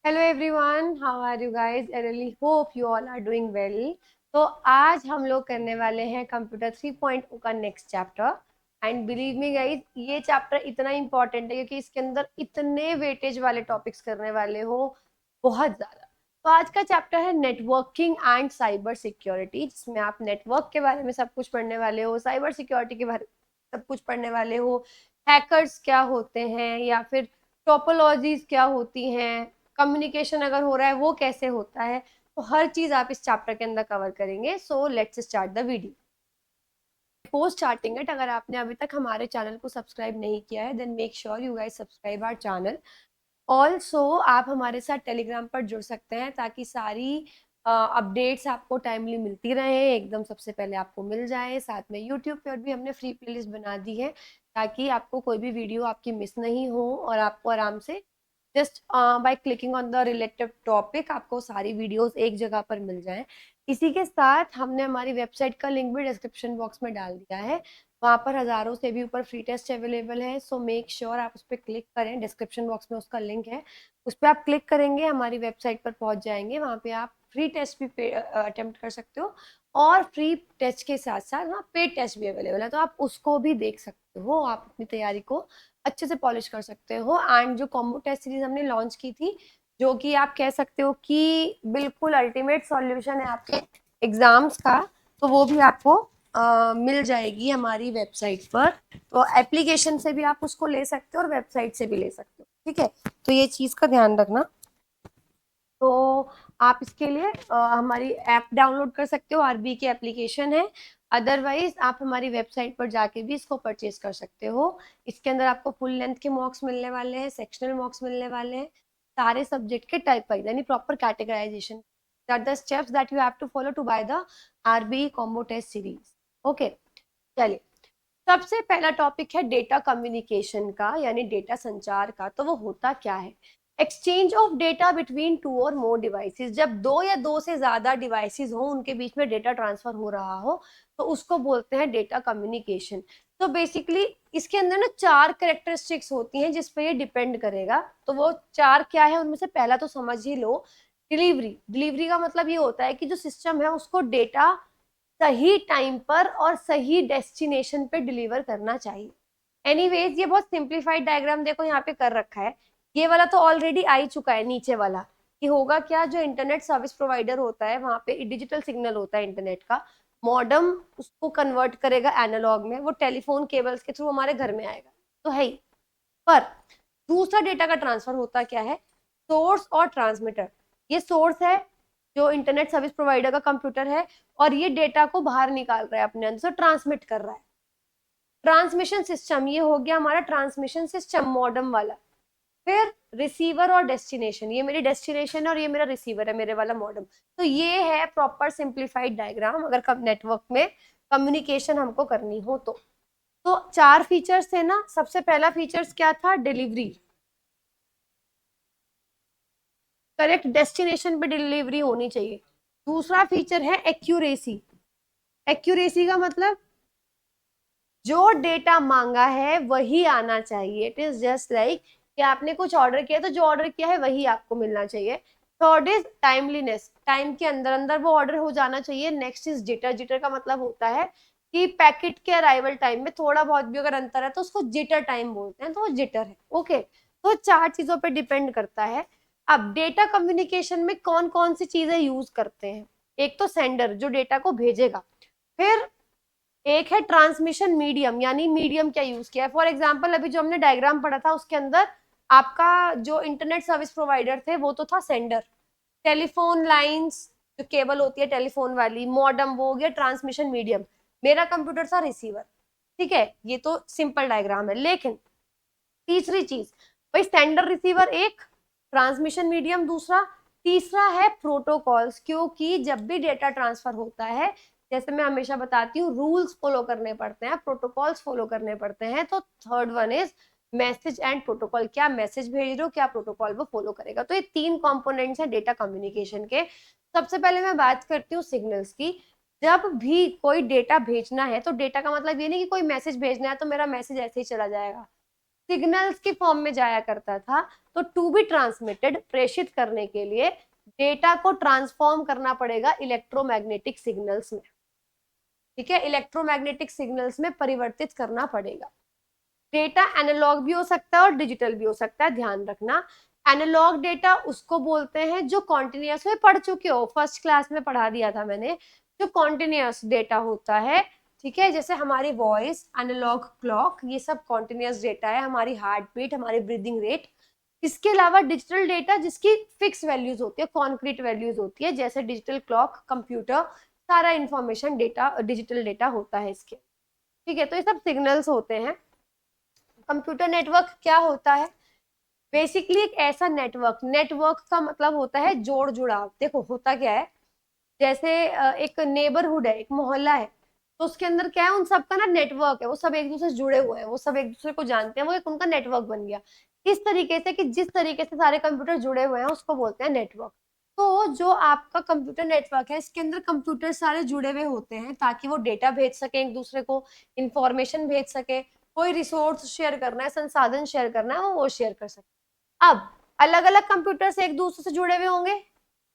Hello everyone, how are you guys? I really hope you all are doing well. तो आज हम लोग करने वाले हैं कंप्यूटर 3.0 का next chapter. And believe me guys, ये चैप्टर इतना इंपॉर्टेंट है क्योंकि इसके अंदर इतने वेटेज वाले टॉपिक्स करने वाले हो, बहुत ज्यादा। तो आज का चैप्टर है नेटवर्किंग एंड साइबर सिक्योरिटी, जिसमें आप नेटवर्क के बारे में सब कुछ पढ़ने वाले हो, साइबर सिक्योरिटी के बारे में सब कुछ पढ़ने वाले हो, हैकर्स क्या होते हैं या फिर टोपोलॉजीज क्या होती हैं, कम्युनिकेशन अगर हो रहा है वो कैसे होता है। तो हर चीज आप इस चैप्टर के अंदर कवर करेंगे। So let's start the video. Before starting it, अगर आपने अभी तक हमारे चैनल को सब्सक्राइब नहीं किया है then make sure you guys subscribe our channel. Also आप हमारे साथ टेलीग्राम पर जुड़ सकते हैं ताकि सारी अपडेट्स आपको टाइमली मिलती रहे, एकदम सबसे पहले आपको मिल जाए। साथ में यूट्यूब पर भी हमने फ्री प्लेलिस्ट बना दी है ताकि आपको कोई भी वीडियो आपकी मिस नहीं हो और आपको आराम से just by clicking on the related topic आपको सारी वीडियोस एक जगह पर मिल जाएं। इसी के साथ हमने हमारी वेबसाइट का लिंक भी डिस्क्रिप्शन बॉक्स में डाल दिया है। वहां पर हजारों से भी ऊपर फ्री टेस्ट अवेलेबल है। सो मेक श्योर आप उस पर क्लिक करें, डिस्क्रिप्शन बॉक्स में उसका लिंक है, उस पर आप क्लिक करेंगे हमारी वेबसाइट पर पहुंच जाएंगे। वहां पे आप फ्री टेस्ट भी अटेम्प्ट कर सकते हो और फ्री टेस्ट के साथ साथ वहाँ पेड टेस्ट भी अवेलेबल है, तो आप उसको भी देख सकते हो, आप अपनी तैयारी को अच्छे से पॉलिश कर सकते हो। एंड जो कॉम्बो टेस्ट सीरीज हमने लॉन्च की थी, जो कि आप कह सकते हो कि बिल्कुल अल्टीमेट सॉल्यूशन है आपके एग्जाम्स का, तो वो भी आपको मिल जाएगी हमारी वेबसाइट पर। तो एप्लीकेशन से भी आप उसको ले सकते हो और वेबसाइट से भी ले सकते हो, ठीक है? तो ये चीज का ध्यान रखना। तो आप इसके लिए हमारी ऐप डाउनलोड कर सकते हो, आरबी की एप्लीकेशन है। अदरवाइज आप हमारी वेबसाइट पर जाके भी इसको परचेज कर सकते हो। इसके अंदर आपको फुल लेंथ के मॉक्स मिलने वाले हैं, सेक्शनल मॉक्स मिलने वाले हैं, सारे सब्जेक्ट के टाइप वाइज यानी proper categorisation that the steps that you have to follow to buy the RB combo test series. Okay, चलिए। सबसे पहला टॉपिक है डेटा कम्युनिकेशन का यानी डेटा संचार का। तो वो होता क्या है? Exchange of data between two और मोर डिवाइसेस। जब दो या दो से ज्यादा डिवाइसेस हो, उनके बीच में डेटा ट्रांसफर हो रहा हो, तो उसको बोलते हैं डेटा कम्युनिकेशन। तो बेसिकली इसके अंदर ना चार कैरेक्टरिस्टिक्स होती हैं जिस पे ये डिपेंड करेगा। तो वो चार क्या है उनमें से पहला तो समझ ही लो, डिलीवरी। डिलीवरी का मतलब ये होता है कि जो सिस्टम है उसको डेटा सही टाइम पर और सही डेस्टिनेशन पे डिलीवर करना चाहिए। एनीवेज, ये बहुत सिंप्लीफाइड डायग्राम देखो यहाँ पे कर रखा है। ये वाला तो ऑलरेडी आ ही चुका है नीचे वाला, कि होगा क्या, जो इंटरनेट सर्विस प्रोवाइडर होता है वहां पे डिजिटल सिग्नल होता है इंटरनेट का, मॉडम उसको कन्वर्ट करेगा एनालॉग में, वो टेलीफोन केबल्स के थ्रू हमारे घर में आएगा, तो है ही। पर दूसरा डेटा का ट्रांसफर होता क्या है? सोर्स और ट्रांसमीटर। ये सोर्स है जो इंटरनेट सर्विस प्रोवाइडर का कंप्यूटर है, और ये डेटा को बाहर निकाल रहा है, अपने अंदर से ट्रांसमिट कर रहा है। ट्रांसमिशन सिस्टम, ये हो गया हमारा ट्रांसमिशन सिस्टम मॉडम वाला। फिर रिसीवर और डेस्टिनेशन, ये मेरी डेस्टिनेशन है और ये मेरा रिसीवर है, मेरे वाला मॉडम। तो ये है प्रॉपर सिंप्लीफाइड डायग्राम अगर नेटवर्क में कम्युनिकेशन हमको करनी हो तो चार फीचर्स थे ना। सबसे पहला फीचर्स क्या था? डिलीवरी, करेक्ट डेस्टिनेशन पे डिलीवरी होनी चाहिए। दूसरा फीचर है एक्यूरेसी। एक्यूरेसी का मतलब जो डेटा मांगा है वही आना चाहिए। इट इज जस्ट लाइक कि आपने कुछ ऑर्डर किया तो जो ऑर्डर किया है वही आपको मिलना चाहिए। थर्ड इज टाइमलीनेस, टाइम के अंदर अंदर वो ऑर्डर हो जाना चाहिए। Next is jitter. जिटर का मतलब होता है कि पैकेट के अराइवल टाइम में थोड़ा बहुत भी अगर अंतर है तो उसको जिटर टाइम बोलते हैं, तो वो जिटर है। ओके, तो चार चीजों पर डिपेंड करता है। अब डेटा कम्युनिकेशन में कौन कौन सी चीजें यूज करते हैं? एक तो सेंडर जो डेटा को भेजेगा, फिर एक है ट्रांसमिशन मीडियम, यानी मीडियम क्या यूज किया है। फॉर एग्जाम्पल अभी जो हमने डायग्राम पढ़ा था उसके अंदर आपका जो इंटरनेट सर्विस प्रोवाइडर थे वो तो था सेंडर, टेलीफोन लाइंस जो केबल होती है टेलीफोन वाली, मॉडम वो हो गया ट्रांसमिशन मीडियम, मेरा कंप्यूटर था रिसीवर। ठीक है, ये तो सिंपल डायग्राम है। लेकिन तीसरी चीज, भाई सेंडर रिसीवर एक, ट्रांसमिशन मीडियम दूसरा, तीसरा है प्रोटोकॉल्स। क्योंकि जब भी डेटा ट्रांसफर होता है, जैसे मैं हमेशा बताती हूँ, रूल्स फॉलो करने पड़ते हैं, प्रोटोकॉल्स फॉलो करने पड़ते हैं। तो third one is message and protocol. क्या मैसेज भेज रहे हो, क्या प्रोटोकॉल वो फॉलो करेगा। तो ये तीन कंपोनेंट्स हैं डेटा कम्युनिकेशन के। सबसे पहले मैं बात करती हूँ सिग्नल्स की। जब भी कोई डेटा भेजना है तो डेटा का मतलब ये नहीं कि कोई मैसेज भेजना है तो मेरा मैसेज ऐसे ही चला जाएगा। सिग्नल्स की फॉर्म में जाया करता था। तो टू बी ट्रांसमिटेड, प्रेषित करने के लिए डेटा को ट्रांसफॉर्म करना पड़ेगा इलेक्ट्रोमैग्नेटिक सिग्नल्स में। ठीक है, इलेक्ट्रोमैग्नेटिक सिग्नल्स में परिवर्तित करना पड़ेगा। डेटा एनालॉग भी हो सकता है और डिजिटल भी हो सकता है, ध्यान रखना। एनालॉग डेटा उसको बोलते हैं जो कॉन्टिन्यूअस में पढ़ चुके हो, फर्स्ट क्लास में पढ़ा दिया था मैंने, जो कॉन्टिन्यूअस डेटा होता है। ठीक है, जैसे हमारी वॉइस, एनालॉग क्लॉक, ये सब कॉन्टिन्यूअस डेटा है, हमारी हार्ट बीट, हमारी ब्रीदिंग रेट। इसके अलावा डिजिटल डेटा जिसकी फिक्स वैल्यूज होती है, कॉन्क्रीट वैल्यूज होती है, जैसे डिजिटल क्लॉक, कंप्यूटर, सारा इंफॉर्मेशन डेटा डिजिटल डेटा होता है इसके। ठीक है, तो ये सब सिग्नल्स होते हैं। कंप्यूटर नेटवर्क क्या होता है? बेसिकली एक ऐसा नेटवर्क, नेटवर्क का मतलब होता है जोड़ जुड़ाव। देखो होता क्या है, जैसे एक नेबरहुड है, एक मोहल्ला है, तो उसके अंदर क्या है, उन सबका ना नेटवर्क है, वो सब एक दूसरे से जुड़े हुए हैं, वो सब एक दूसरे को जानते हैं, वो एक उनका नेटवर्क बन गया। इस तरीके से कि जिस तरीके से सारे कंप्यूटर जुड़े हुए हैं उसको बोलते हैं नेटवर्क। तो जो आपका कंप्यूटर नेटवर्क है, इसके अंदर कंप्यूटर सारे जुड़े हुए होते हैं ताकि वो डेटा भेज सके एक दूसरे को, इंफॉर्मेशन भेज सके, कोई रिसोर्स शेयर करना है, संसाधन शेयर करना है, वो शेयर कर सके। अब अलग अलग कंप्यूटर एक दूसरे से जुड़े हुए होंगे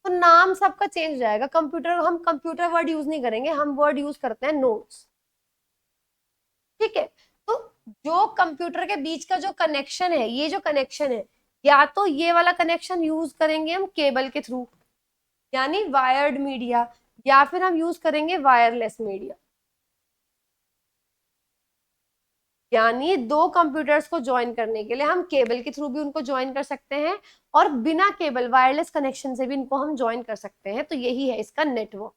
तो नाम सबका चेंज हो जाएगा। कंप्यूटर, हम कंप्यूटर वर्ड यूज नहीं करेंगे, हम वर्ड यूज करते हैं नोड्स। ठीक है, तो जो कंप्यूटर के बीच का जो कनेक्शन है, ये जो कनेक्शन है, या तो ये वाला कनेक्शन यूज करेंगे हम केबल के थ्रू, यानी वायर्ड मीडिया, या फिर हम यूज करेंगे वायरलेस मीडिया। यानी दो कंप्यूटर्स को ज्वाइन करने के लिए हम केबल के थ्रू भी उनको ज्वाइन कर सकते हैं, और बिना केबल वायरलेस कनेक्शन से भी इनको हम ज्वाइन कर सकते हैं। तो यही है इसका नेटवर्क।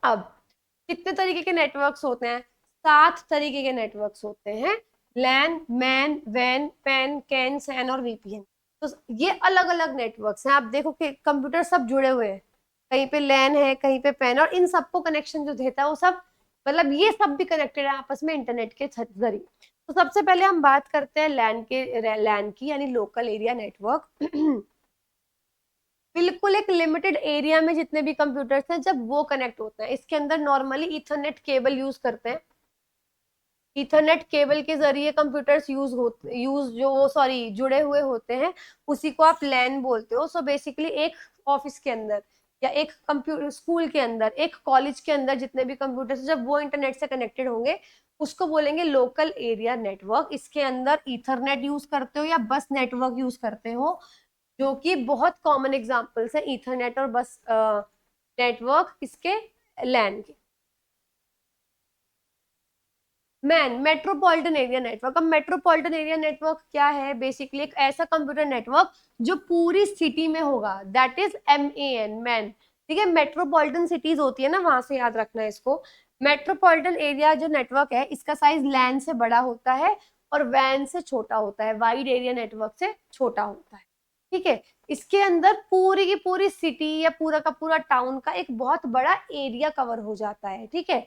अब कितने तरीके के नेटवर्क्स होते हैं? 7 तरीके के नेटवर्क्स होते हैं। लैन, मैन, वैन, पैन, कैन, सैन और वीपीएन। तो ये अलग अलग नेटवर्क्स हैं। आप देखो कि कंप्यूटर सब जुड़े हुए हैं, कहीं पे लैन है, कहीं पे पैन, और इन सबको कनेक्शन जो देता है वो सब, मतलब ये सब भी कनेक्टेड है आपस में इंटरनेट के जरिए। तो सबसे पहले हम बात करते हैं लैन की, यानी लोकल एरिया नेटवर्क। बिल्कुल एक लिमिटेड एरिया में जितने भी कंप्यूटर्स हैं, जब वो कनेक्ट होते हैं, इसके अंदर नॉर्मली ईथरनेट केबल यूज करते हैं। ईथरनेट केबल के जरिए कंप्यूटर्स यूज जो वो सॉरी जुड़े हुए होते हैं, उसी को आप लैन बोलते हो। सो बेसिकली एक ऑफिस के अंदर, या एक कंप्यूटर स्कूल के अंदर, एक कॉलेज के अंदर जितने भी कंप्यूटर्स, जब वो इंटरनेट से कनेक्टेड होंगे, उसको बोलेंगे लोकल एरिया नेटवर्क। इसके अंदर ईथरनेट यूज करते हो या बस नेटवर्क यूज करते हो, जो कि बहुत कॉमन एग्जांपल्स है ईथरनेट और बस नेटवर्क इसके, लैन के। Man, metropolitan area network. अब मेट्रोपॉलिटन एरिया नेटवर्क क्या है? बेसिकली एक ऐसा कंप्यूटर नेटवर्क जो पूरी सिटी में होगा, दैट इज MAN, मैन। ठीक है, मेट्रोपॉलिटन सिटीज होती है ना, वहां से याद रखना है इसको। मेट्रोपॉलिटन एरिया जो नेटवर्क है, इसका साइज लैन से बड़ा होता है और वैन से छोटा होता है, वाइड एरिया नेटवर्क से छोटा होता है। ठीक है, इसके अंदर पूरी की पूरी सिटी या पूरा का पूरा टाउन का एक बहुत बड़ा एरिया कवर हो जाता है। ठीक है,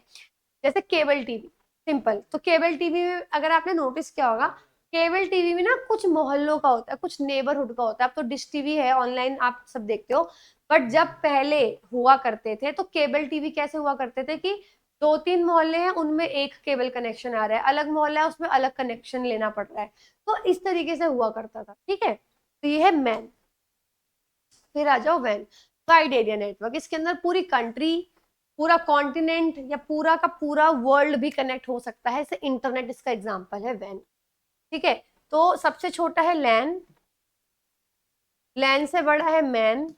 जैसे केबल टीवी, सिंपल। तो केबल टीवी में अगर आपने नोटिस किया होगा, केबल टीवी में ना कुछ मोहल्लों का होता है, कुछ नेबरहुड का होता है। अब तो डिश टीवी है, ऑनलाइन आप सब देखते हो, बट जब पहले हुआ करते थे तो केबल टीवी कैसे हुआ करते थे कि 2-3 मोहल्ले हैं, उनमें एक केबल कनेक्शन आ रहा है, अलग मोहल्ला है उसमें अलग कनेक्शन लेना पड़ रहा है। तो इस तरीके से हुआ करता था। ठीक है, तो ये है मैन। फिर आ जाओ वैन, वाइड एरिया नेटवर्क। इसके अंदर पूरी कंट्री, पूरा कॉन्टिनेंट या पूरा का पूरा वर्ल्ड भी कनेक्ट हो सकता है, जैसे इंटरनेट इसका एग्जांपल है वैन। ठीक है, तो सबसे छोटा है लैन, लैन से बड़ा है मैन,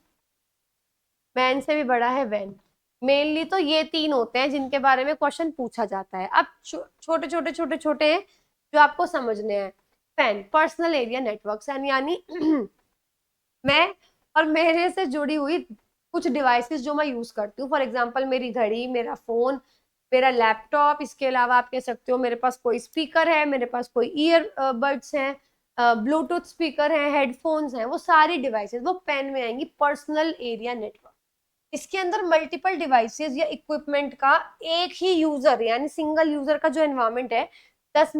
मैन से भी बड़ा है वैन। मेनली तो ये 3 होते हैं जिनके बारे में क्वेश्चन पूछा जाता है। अब छोटे छोटे छोटे छोटे हैं जो आपको समझने हैं। पैन, पर्सनल एरिया नेटवर्क, यानी मैं और मेरे से जुड़ी हुई कुछ डिवाइसेस जो मैं यूज करती हूँ, फॉर एग्जांपल मेरी घड़ी, मेरा फोन, मेरा लैपटॉप। इसके अलावा आप कह सकते हो मेरे पास कोई स्पीकर है, मेरे पास कोई ईयरबड्स हैं, ब्लूटूथ स्पीकर है, हेडफोन्स हैं, वो सारी डिवाइसेस वो पेन में आएंगी, पर्सनल एरिया नेटवर्क। इसके अंदर मल्टीपल डिवाइसेस या इक्विपमेंट का एक ही यूजर, यानी सिंगल यूजर का जो एनवायरमेंट है, 10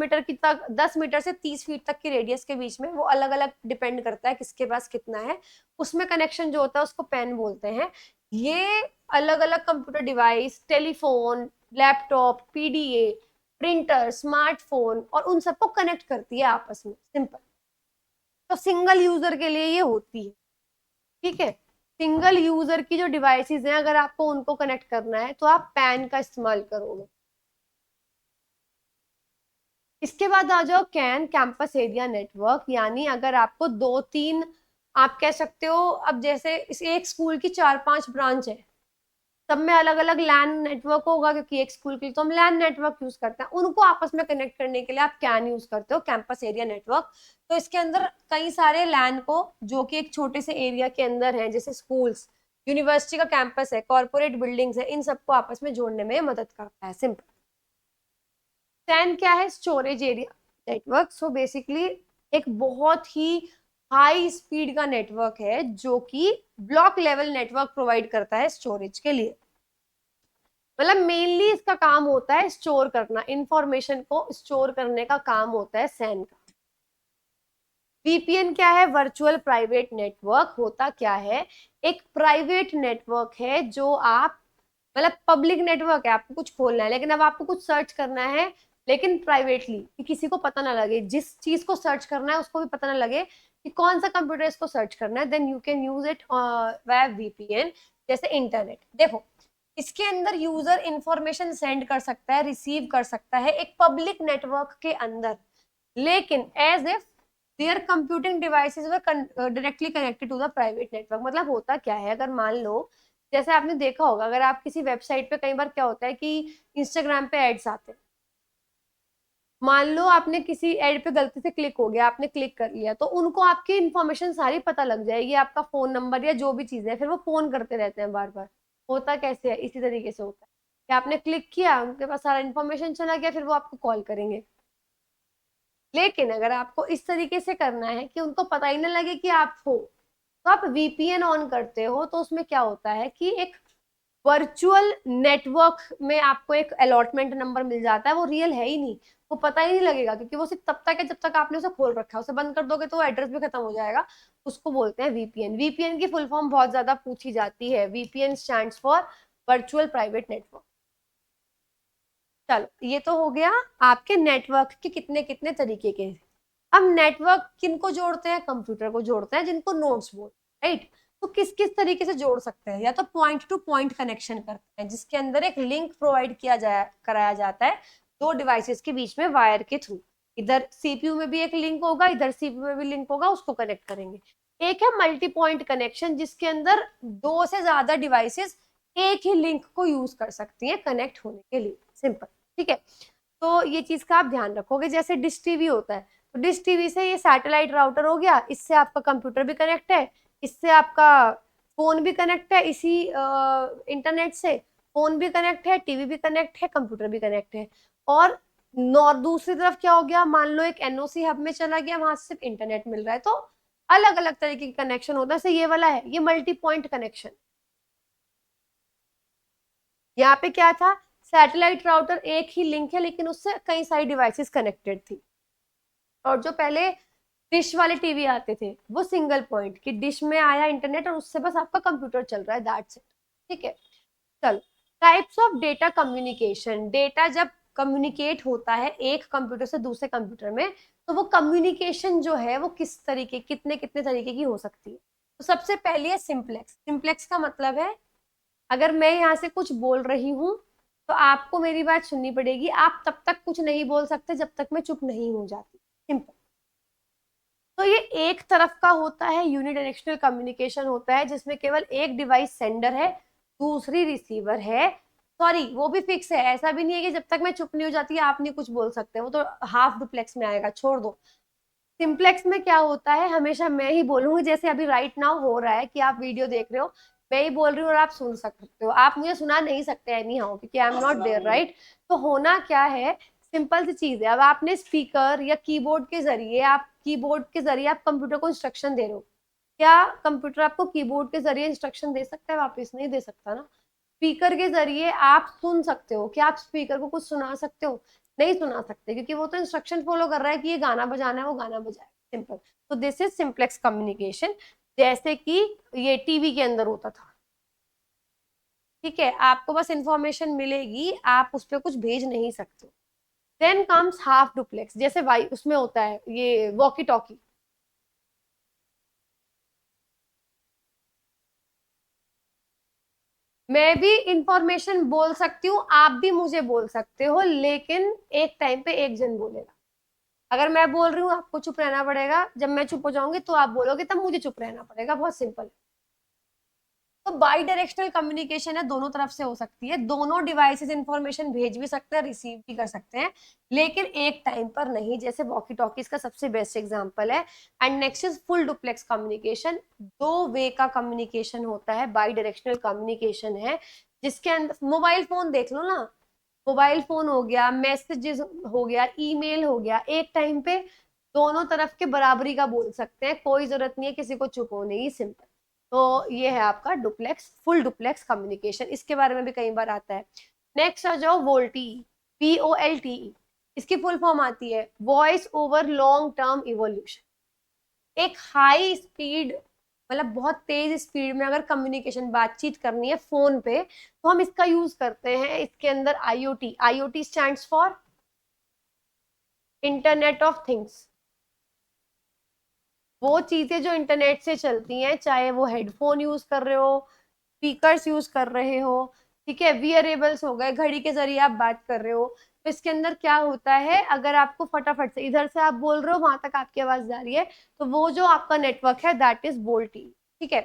मीटर से 30 फीट तक की रेडियस के बीच में, वो अलग अलग डिपेंड करता है किसके पास कितना है, उसमें कनेक्शन जो होता है उसको पैन बोलते हैं। ये अलग अलग computer device, telephone, laptop, PDA, printer, smartphone और उन सबको कनेक्ट करती है आपस में, सिंपल। तो सिंगल यूजर के लिए ये होती है, ठीक है। सिंगल यूजर की जो डिवाइसेस हैं, अगर आपको उनको कनेक्ट करना है तो आप पैन का इस्तेमाल करोगे। इसके बाद आ जाओ कैन, कैंपस एरिया नेटवर्क, यानी अगर आपको दो तीन, आप कह सकते हो, अब जैसे इस एक स्कूल की 4-5 ब्रांच है, सब में अलग अलग लैन नेटवर्क होगा, क्योंकि एक स्कूल के लिए तो हम लैन नेटवर्क यूज करते हैं, उनको आपस में कनेक्ट करने के लिए आप कैन यूज करते हो, कैंपस एरिया नेटवर्क। तो इसके अंदर कई सारे लैन को, जो कि एक छोटे से एरिया के अंदर है, जैसे स्कूल्स, यूनिवर्सिटी का कैंपस है, कॉर्पोरेट बिल्डिंग्स है, इन सबको आपस में जोड़ने में मदद करता है, सिंपल। सैन क्या है? Storage area network. So basically एक बहुत ही हाई स्पीड का नेटवर्क है, जो कि ब्लॉक लेवल नेटवर्क प्रोवाइड करता है स्टोरेज के लिए। मतलब मेनली इसका काम होता है स्टोर करना, इंफॉर्मेशन को स्टोर करने का काम होता है सैन का। वीपीएन क्या है? Virtual private network. होता क्या है? एक प्राइवेट नेटवर्क है जो आप, मतलब पब्लिक नेटवर्क है, आपको कुछ खोलना है लेकिन अब आपको कुछ सर्च करना है, लेकिन प्राइवेटली, कि किसी को पता ना लगे, जिस चीज को सर्च करना है उसको भी पता ना लगे कि कौन सा कंप्यूटर इसको सर्च करना है, then you can use it web VPN, जैसे इंटरनेट। देखो, इसके अंदर यूजर इंफॉर्मेशन सेंड कर सकता है, रिसीव कर सकता है एक पब्लिक नेटवर्क के अंदर, लेकिन as if there computing devices were directly connected to the private network. मतलब होता क्या है, अगर मान लो, जैसे आपने देखा होगा, अगर आप किसी वेबसाइट पे, कई बार क्या होता है कि इंस्टाग्राम पे एड्स आते हैं, मान लो आपने किसी एड पे गलती से क्लिक हो गया, आपने क्लिक कर लिया, तो उनको आपकी इन्फॉर्मेशन सारी पता लग जाएगी, आपका फोन नंबर या जो भी चीज है, फिर वो फोन करते रहते हैं बार बार। होता कैसे है? इसी तरीके से होता है कि आपने क्लिक किया, उनके पास सारा इन्फॉर्मेशन चला गया, फिर वो आपको कॉल करेंगे। लेकिन अगर आपको इस तरीके से करना है कि उनको पता ही ना लगे कि आप हो, तो आप वीपीएन ऑन करते हो, तो उसमें क्या होता है कि एक वर्चुअल नेटवर्क में आपको एक अलॉटमेंट नंबर मिल जाता है, वो रियल है ही नहीं, वो पता ही नहीं लगेगा, क्योंकि वो सिर्फ तब तक है जब तक आपने उसे खोल रखा है, उसे बंद कर दोगे तो वो एड्रेस भी खत्म हो जाएगा। उसको बोलते हैं वीपीएन। वीपीएन की फुल फॉर्म बहुत ज्यादा पूछी जाती है। VPN stands for virtual private network. चलो, ये तो हो गया आपके नेटवर्क के कितने कितने तरीके के। अब नेटवर्क किनको जोड़ते हैं? कंप्यूटर को जोड़ते हैं, जिनको नोड्स बोलते हैं, राइट। तो किस किस तरीके से जोड़ सकते हैं? या तो पॉइंट टू पॉइंट कनेक्शन करते हैं, जिसके अंदर एक लिंक प्रोवाइड किया जाए, कराया जाता है दो डिवाइसेस के बीच में वायर के थ्रू। इधर सीपीयू में भी एक लिंक होगा, इधर सीपीयू में भी लिंक होगा, उसको कनेक्ट करेंगे। एक है मल्टी पॉइंट कनेक्शन, जिसके अंदर दो से ज्यादा डिवाइसेस एक ही लिंक को यूज कर सकती हैं कनेक्ट होने के लिए, सिंपल, ठीक है। तो ये चीज का आप ध्यान रखोगे। जैसे डिश टीवी होता है, तो डिश टीवी से ये सैटेलाइट राउटर हो गया, इससे आपका कंप्यूटर भी कनेक्ट है, इससे आपका फोन भी कनेक्ट है, इसी इंटरनेट से फोन भी कनेक्ट है, टीवी भी कनेक्ट है, कंप्यूटर भी कनेक्ट है। और नॉर दूसरी तरफ क्या हो गया, मान लो एक एनओसी हब में चला गया, वहां से सिर्फ इंटरनेट मिल रहा है, तो अलग अलग तरीके के कनेक्शन होता है। जैसे ये वाला है, ये मल्टी पॉइंट कनेक्शन। यहाँ पे क्या था? सैटेलाइट राउटर एक ही लिंक है, लेकिन उससे कई सारी डिवाइसेस कनेक्टेड थी। और जो पहले डिश वाले टीवी आते थे, वो सिंगल पॉइंट की डिश में आया इंटरनेट, और उससे बस आपका कंप्यूटर चल रहा है, दैट्स इट, ठीक है। चलो, types of data communication. Data जब कम्युनिकेट होता है एक कंप्यूटर से दूसरे कंप्यूटर में, तो वो कम्युनिकेशन जो है वो किस तरीके, कितने कितने तरीके की हो सकती है। तो सबसे पहले है सिंप्लेक्स। सिंप्लेक्स का मतलब है, अगर मैं यहाँ से कुछ बोल रही हूँ, तो आपको मेरी बात सुननी पड़ेगी, आप तब तक कुछ नहीं बोल सकते जब तक मैं चुप नहीं हो जाती, सिंपल। तो ये एक तरफ का होता है, यूनिडायरेक्शनल कम्युनिकेशन होता है, जिसमें केवल एक डिवाइस सेंडर है, दूसरी रिसीवर है। सॉरी, वो भी फिक्स है, ऐसा भी नहीं है कि जब तक मैं चुप नहीं हो जाती आप नहीं कुछ बोल सकते, वो तो हाफ डुप्लेक्स में आएगा, छोड़ दो। सिंप्लेक्स में क्या होता है, हमेशा मैं ही बोलूंगी, जैसे अभी राइट नाउ हो रहा है कि आप वीडियो देख रहे हो, मैं ही बोल रही हूँ और आप सुन सकते हो, आप मुझे सुना नहीं सकते एनी हाउ, क्योंकि I am not there, right. तो होना क्या है, सिंपल सी चीज है, अब आपने स्पीकर या कीबोर्ड के जरिए, आप कंप्यूटर को इंस्ट्रक्शन दे रहे हो, क्या कंप्यूटर आपको कीबोर्ड के जरिए इंस्ट्रक्शन दे सकता है? वापस नहीं दे सकता ना। स्पीकर के जरिए आप सुन सकते हो, क्या आप स्पीकर को कुछ सुना सकते हो? नहीं सुना सकते, क्योंकि वो तो इंस्ट्रक्शन फॉलो कर रहा है कि ये गाना बजाना है, वो गाना बजाए, सिंपल। तो दिस इज सिंप्लेक्स कम्युनिकेशन, जैसे कि ये टीवी के अंदर होता था, ठीक है। आपको बस इंफॉर्मेशन मिलेगी, आप उस पर कुछ भेज नहीं सकते, देन कम्स हाफ डुप्लेक्स, जैसे वाई उसमें होता है ये वॉकी टॉकी। मैं भी इंफॉर्मेशन बोल सकती हूँ, आप भी मुझे बोल सकते हो, लेकिन एक टाइम पे एक जन बोलेगा। अगर मैं बोल रही हूँ आपको चुप रहना पड़ेगा, जब मैं चुप हो जाऊंगी तो आप बोलोगे, तब मुझे चुप रहना पड़ेगा, बहुत सिंपल है। तो बाई डायरेक्शनल कम्युनिकेशन है, दोनों तरफ से हो सकती है, दोनों डिवाइसेस इंफॉर्मेशन भेज भी सकते हैं, रिसीव भी कर सकते हैं, लेकिन एक टाइम पर नहीं, जैसे वॉकी टॉकीज का सबसे बेस्ट एग्जांपल है। And next is full duplex communication, दो वे का कम्युनिकेशन होता है, बाई डायरेक्शनल कम्युनिकेशन है, जिसके अंदर मोबाइल फोन देख लो ना, मोबाइल फोन हो गया, मैसेजेस हो गया, ईमेल हो गया, एक टाइम पे दोनों तरफ के बराबरी का बोल सकते हैं, कोई जरूरत नहीं है किसी को चुप होने की, सिंपल। तो ये है आपका डुप्लेक्स, फुल डुप्लेक्स कम्युनिकेशन, इसके बारे में भी कई बार आता है। नेक्स्ट आ जाओ वोल्टी, VOLTE, इसकी फुल फॉर्म आती है voice over long term evolution. एक हाई स्पीड, मतलब बहुत तेज स्पीड में अगर कम्युनिकेशन बातचीत करनी है फोन पे, तो हम इसका यूज करते हैं। इसके अंदर IoT, IoT stands for internet of things, वो चीजें जो इंटरनेट से चलती हैं, चाहे वो हेडफोन यूज कर रहे हो, स्पीकर्स यूज कर रहे हो, ठीक है, वियरेबल्स हो गए, घड़ी के जरिए आप बात कर रहे हो। तो इसके अंदर क्या होता है, अगर आपको फटाफट से इधर से आप बोल रहे हो, वहां तक आपकी आवाज जा रही है, तो वो जो आपका नेटवर्क है दैट इज वोल्टी, ठीक है।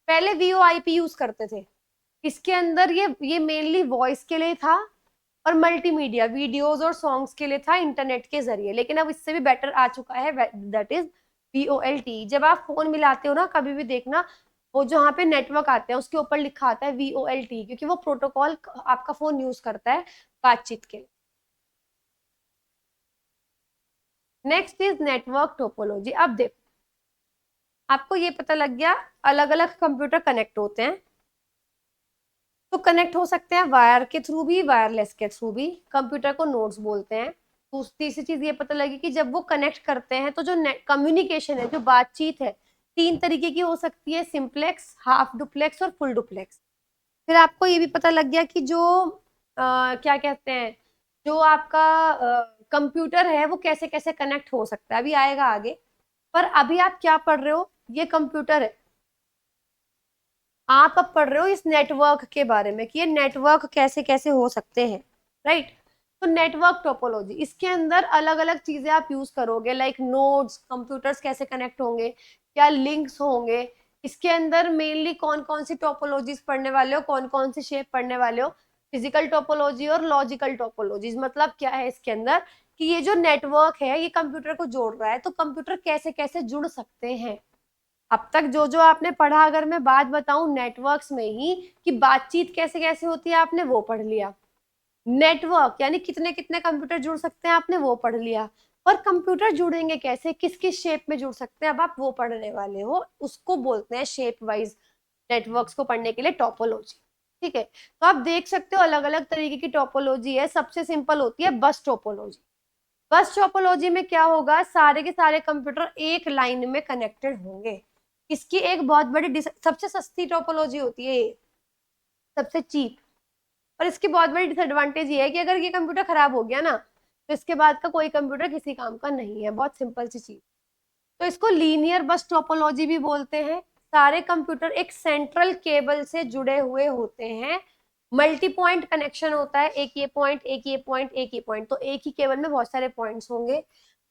पहले VoIP यूज करते थे, इसके अंदर ये मेनली वॉइस के लिए था, और मल्टीमीडिया वीडियोस और सॉन्ग्स के लिए था इंटरनेट के जरिए, लेकिन अब इससे भी बेटर आ चुका है, दैट इज VoLTE। जब आप फोन मिलाते हो ना, कभी भी देखना, वो जहाँ पे नेटवर्क आते हैं उसके ऊपर लिखा आता है VoLTE, क्योंकि वो प्रोटोकॉल आपका फोन यूज करता है बातचीत के लिए। Next is network topology. अब देखो, आपको ये पता लग गया अलग अलग कंप्यूटर कनेक्ट होते हैं, तो कनेक्ट हो सकते हैं वायर के थ्रू भी, वायरलेस के थ्रू भी, कंप्यूटर को नोड्स बोलते हैं। तो तीसरी चीज ये पता लगी कि जब वो कनेक्ट करते हैं तो जो कम्युनिकेशन है, जो बातचीत है, तीन तरीके की हो सकती है, सिंपलेक्स, हाफ डुप्लेक्स और फुल डुप्लेक्स। फिर आपको ये भी पता लग गया कि जो क्या कहते हैं, जो आपका कंप्यूटर है वो कैसे कैसे कनेक्ट हो सकता है, अभी आएगा आगे। पर अभी आप क्या पढ़ रहे हो, ये कंप्यूटर है, आप अब पढ़ रहे हो इस नेटवर्क के बारे में कि ये नेटवर्क कैसे कैसे हो सकते हैं, राइट। तो नेटवर्क टोपोलॉजी, इसके अंदर अलग अलग चीजें आप यूज करोगे, लाइक नोड्स, कंप्यूटर्स कैसे कनेक्ट होंगे, क्या लिंक्स होंगे, इसके अंदर मेनली कौन कौन सी टोपोलॉजीज पढ़ने वाले हो, कौन कौन सी शेप पढ़ने वाले हो, फिजिकल टोपोलॉजी और लॉजिकल टोपोलॉजीज। मतलब क्या है इसके अंदर, कि ये जो नेटवर्क है ये कंप्यूटर को जोड़ रहा है, तो कंप्यूटर कैसे कैसे जुड़ सकते हैं। अब तक जो जो आपने पढ़ा, अगर मैं बात बताऊं नेटवर्क्स में ही, कि बातचीत कैसे कैसे होती है, आपने वो पढ़ लिया। नेटवर्क यानी कितने कितने कंप्यूटर जुड़ सकते हैं, आपने वो पढ़ लिया। और कंप्यूटर जुड़ेंगे कैसे, किस किस शेप में जुड़ सकते हैं, अब आप वो पढ़ने वाले हो, उसको बोलते हैं शेप वाइज नेटवर्क्स को पढ़ने के लिए टोपोलॉजी, ठीक है। तो आप देख सकते हो अलग अलग तरीके की टोपोलॉजी है, सबसे सिंपल होती है बस टोपोलॉजी। बस टोपोलॉजी में क्या होगा, सारे के सारे कंप्यूटर एक लाइन में कनेक्टेड होंगे। इसकी एक बहुत बड़ी सबसे सस्ती टोपोलॉजी होती है ये, सबसे चीप। और इसकी बहुत बड़ी डिसएडवांटेज ये है कि अगर ये कंप्यूटर खराब हो गया ना, तो इसके बाद का कोई कंप्यूटर किसी काम का नहीं है, बहुत सिंपल सी चीज। तो इसको लीनियर बस टोपोलॉजी भी बोलते हैं। सारे कंप्यूटर एक सेंट्रल केबल से जुड़े हुए होते हैं, मल्टी पॉइंट कनेक्शन होता है, एक ये पॉइंट, एक ये पॉइंट, एक ये पॉइंट, तो एक ही केबल में बहुत सारे पॉइंट्स होंगे।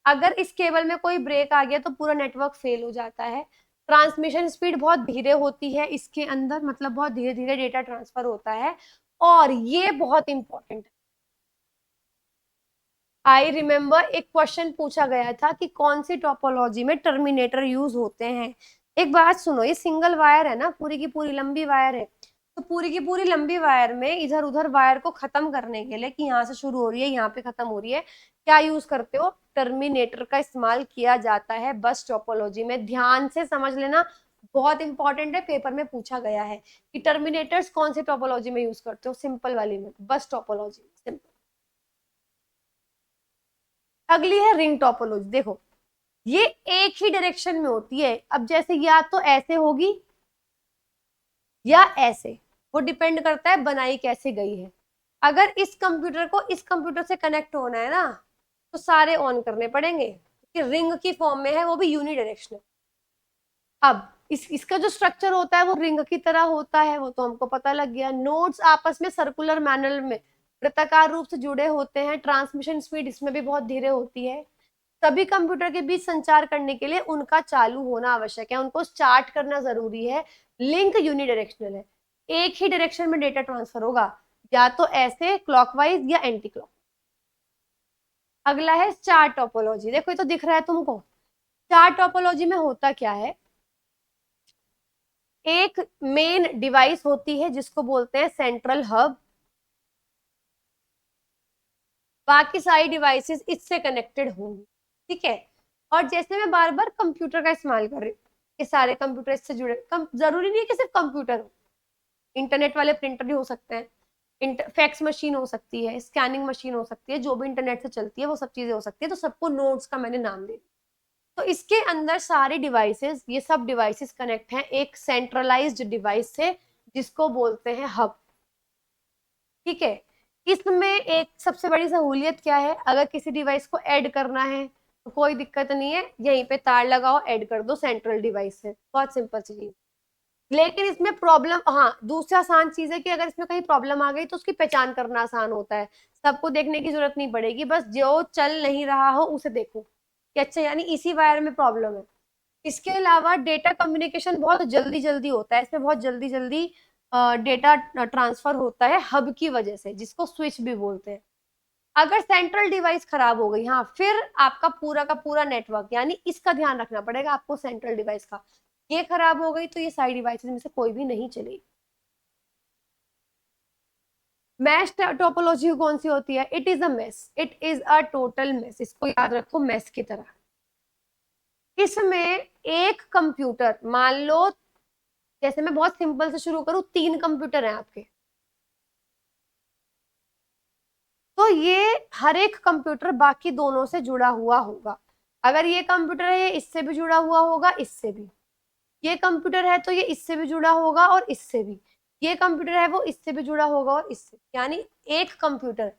अगर इस केबल में कोई ब्रेक आ गया तो पूरा नेटवर्क फेल हो जाता है। ट्रांसमिशन स्पीड बहुत धीरे होती है इसके अंदर, मतलब बहुत धीरे धीरे डेटा ट्रांसफर होता है। और ये बहुत इंपॉर्टेंट है, आई रिमेम्बर एक क्वेश्चन पूछा गया था कि कौन सी टोपोलॉजी में टर्मिनेटर यूज होते हैं। एक बात सुनो, ये सिंगल वायर है ना, पूरी की पूरी लंबी वायर है, तो पूरी की पूरी लंबी वायर में इधर उधर वायर को खत्म करने के लिए, कि यहाँ से शुरू हो रही है यहाँ पे खत्म हो रही है, क्या यूज करते हो, टर्मिनेटर का इस्तेमाल किया जाता है बस टोपोलॉजी में। ध्यान से समझ लेना, बहुत इंपॉर्टेंट है, पेपर में पूछा गया है कि टर्मिनेटर्स कौन सी टोपोलॉजी में यूज करते हो, सिंपल वाली में, बस टोपोलॉजी, सिंपल। अगली है रिंग टोपोलॉजी। देखो, ये एक ही डायरेक्शन में होती है, अब जैसे या तो ऐसे होगी या ऐसे, वो डिपेंड करता है बनाई कैसे गई है। अगर इस कंप्यूटर को इस कंप्यूटर से कनेक्ट होना है ना, तो सारे ऑन करने पड़ेंगे कि रिंग की फॉर्म में है, वो भी यूनिडायरेक्शनल। अब इसका जो स्ट्रक्चर होता है वो रिंग की तरह होता है, वो तो हमको पता लग गया। नोड्स आपस में सर्कुलर मैनर में वृत्ताकार रूप से जुड़े होते हैं। ट्रांसमिशन स्पीड इसमें भी बहुत धीरे होती है। सभी कंप्यूटर के बीच संचार करने के लिए उनका चालू होना आवश्यक है, उनको चार्ट करना जरूरी है। लिंक यूनिडायरेक्शनल है, एक ही डायरेक्शन में डेटा ट्रांसफर होगा, या तो ऐसे क्लॉकवाइज या एंटी क्लॉक। अगला है चार टोपोलॉजी। देखो ये तो दिख रहा है तुमको। चार टोपोलॉजी में होता क्या है, एक मेन डिवाइस होती है जिसको बोलते हैं सेंट्रल हब, बाकी सारी डिवाइसेस इससे कनेक्टेड होंगी, ठीक है। और जैसे मैं बार बार कंप्यूटर का इस्तेमाल कर रही हूँ, ये सारे कंप्यूटर इससे जुड़े, जरूरी नहीं है कि सिर्फ कंप्यूटर हो, इंटरनेट वाले प्रिंटर भी हो सकते हैं, फैक्स मशीन हो सकती है, स्कैनिंग मशीन हो सकती है, जो भी इंटरनेट से चलती है वो सब चीजें हो सकती है। तो सबको नोड्स का मैंने नाम दे दिया। तो इसके अंदर सारे डिवाइसेस, ये सब डिवाइसेस कनेक्ट हैं एक सेंट्रलाइज्ड डिवाइस से जिसको बोलते हैं हब, ठीक है। इसमें एक सबसे बड़ी सहूलियत क्या है, अगर किसी डिवाइस को ऐड करना है तो कोई दिक्कत नहीं है, यहीं पे तार लगाओ ऐड कर दो सेंट्रल डिवाइस से, बहुत सिंपल सी चीज। लेकिन इसमें प्रॉब्लम, हाँ दूसरा आसान चीज है कि अगर इसमें कहीं प्रॉब्लम आ गई तो उसकी पहचान करना आसान होता है, सबको देखने की जरूरत नहीं पड़ेगी, बस जो चल नहीं रहा हो उसे देखो कि अच्छा यानी इसी वायर में प्रॉब्लम है। इसके अलावा डेटा कम्युनिकेशन बहुत जल्दी जल्दी होता है, इसमें बहुत जल्दी जल्दी डेटा ट्रांसफर होता है हब की वजह से, जिसको स्विच भी बोलते हैं। अगर सेंट्रल डिवाइस खराब हो गई, हाँ फिर आपका पूरा का पूरा नेटवर्क, यानी इसका ध्यान रखना पड़ेगा आपको सेंट्रल डिवाइस का, ये खराब हो गई तो ये सारी डिवाइसेस में से कोई भी नहीं चलेगी। मैश टोपोलॉजी कौन सी होती है, it is a mess, it is a total mess, इसको याद रखो मेस की तरह। इसमें एक कंप्यूटर, मान लो जैसे मैं बहुत सिंपल से शुरू करूं, 3 कंप्यूटर हैं आपके, तो ये हर एक कंप्यूटर बाकी दोनों से जुड़ा हुआ होगा। अगर ये कंप्यूटर है ये इससे भी जुड़ा हुआ होगा, इससे भी, ये कंप्यूटर है तो ये इससे भी जुड़ा होगा और इससे भी, ये कंप्यूटर है वो इससे भी जुड़ा होगा और इससे, यानी एक कंप्यूटर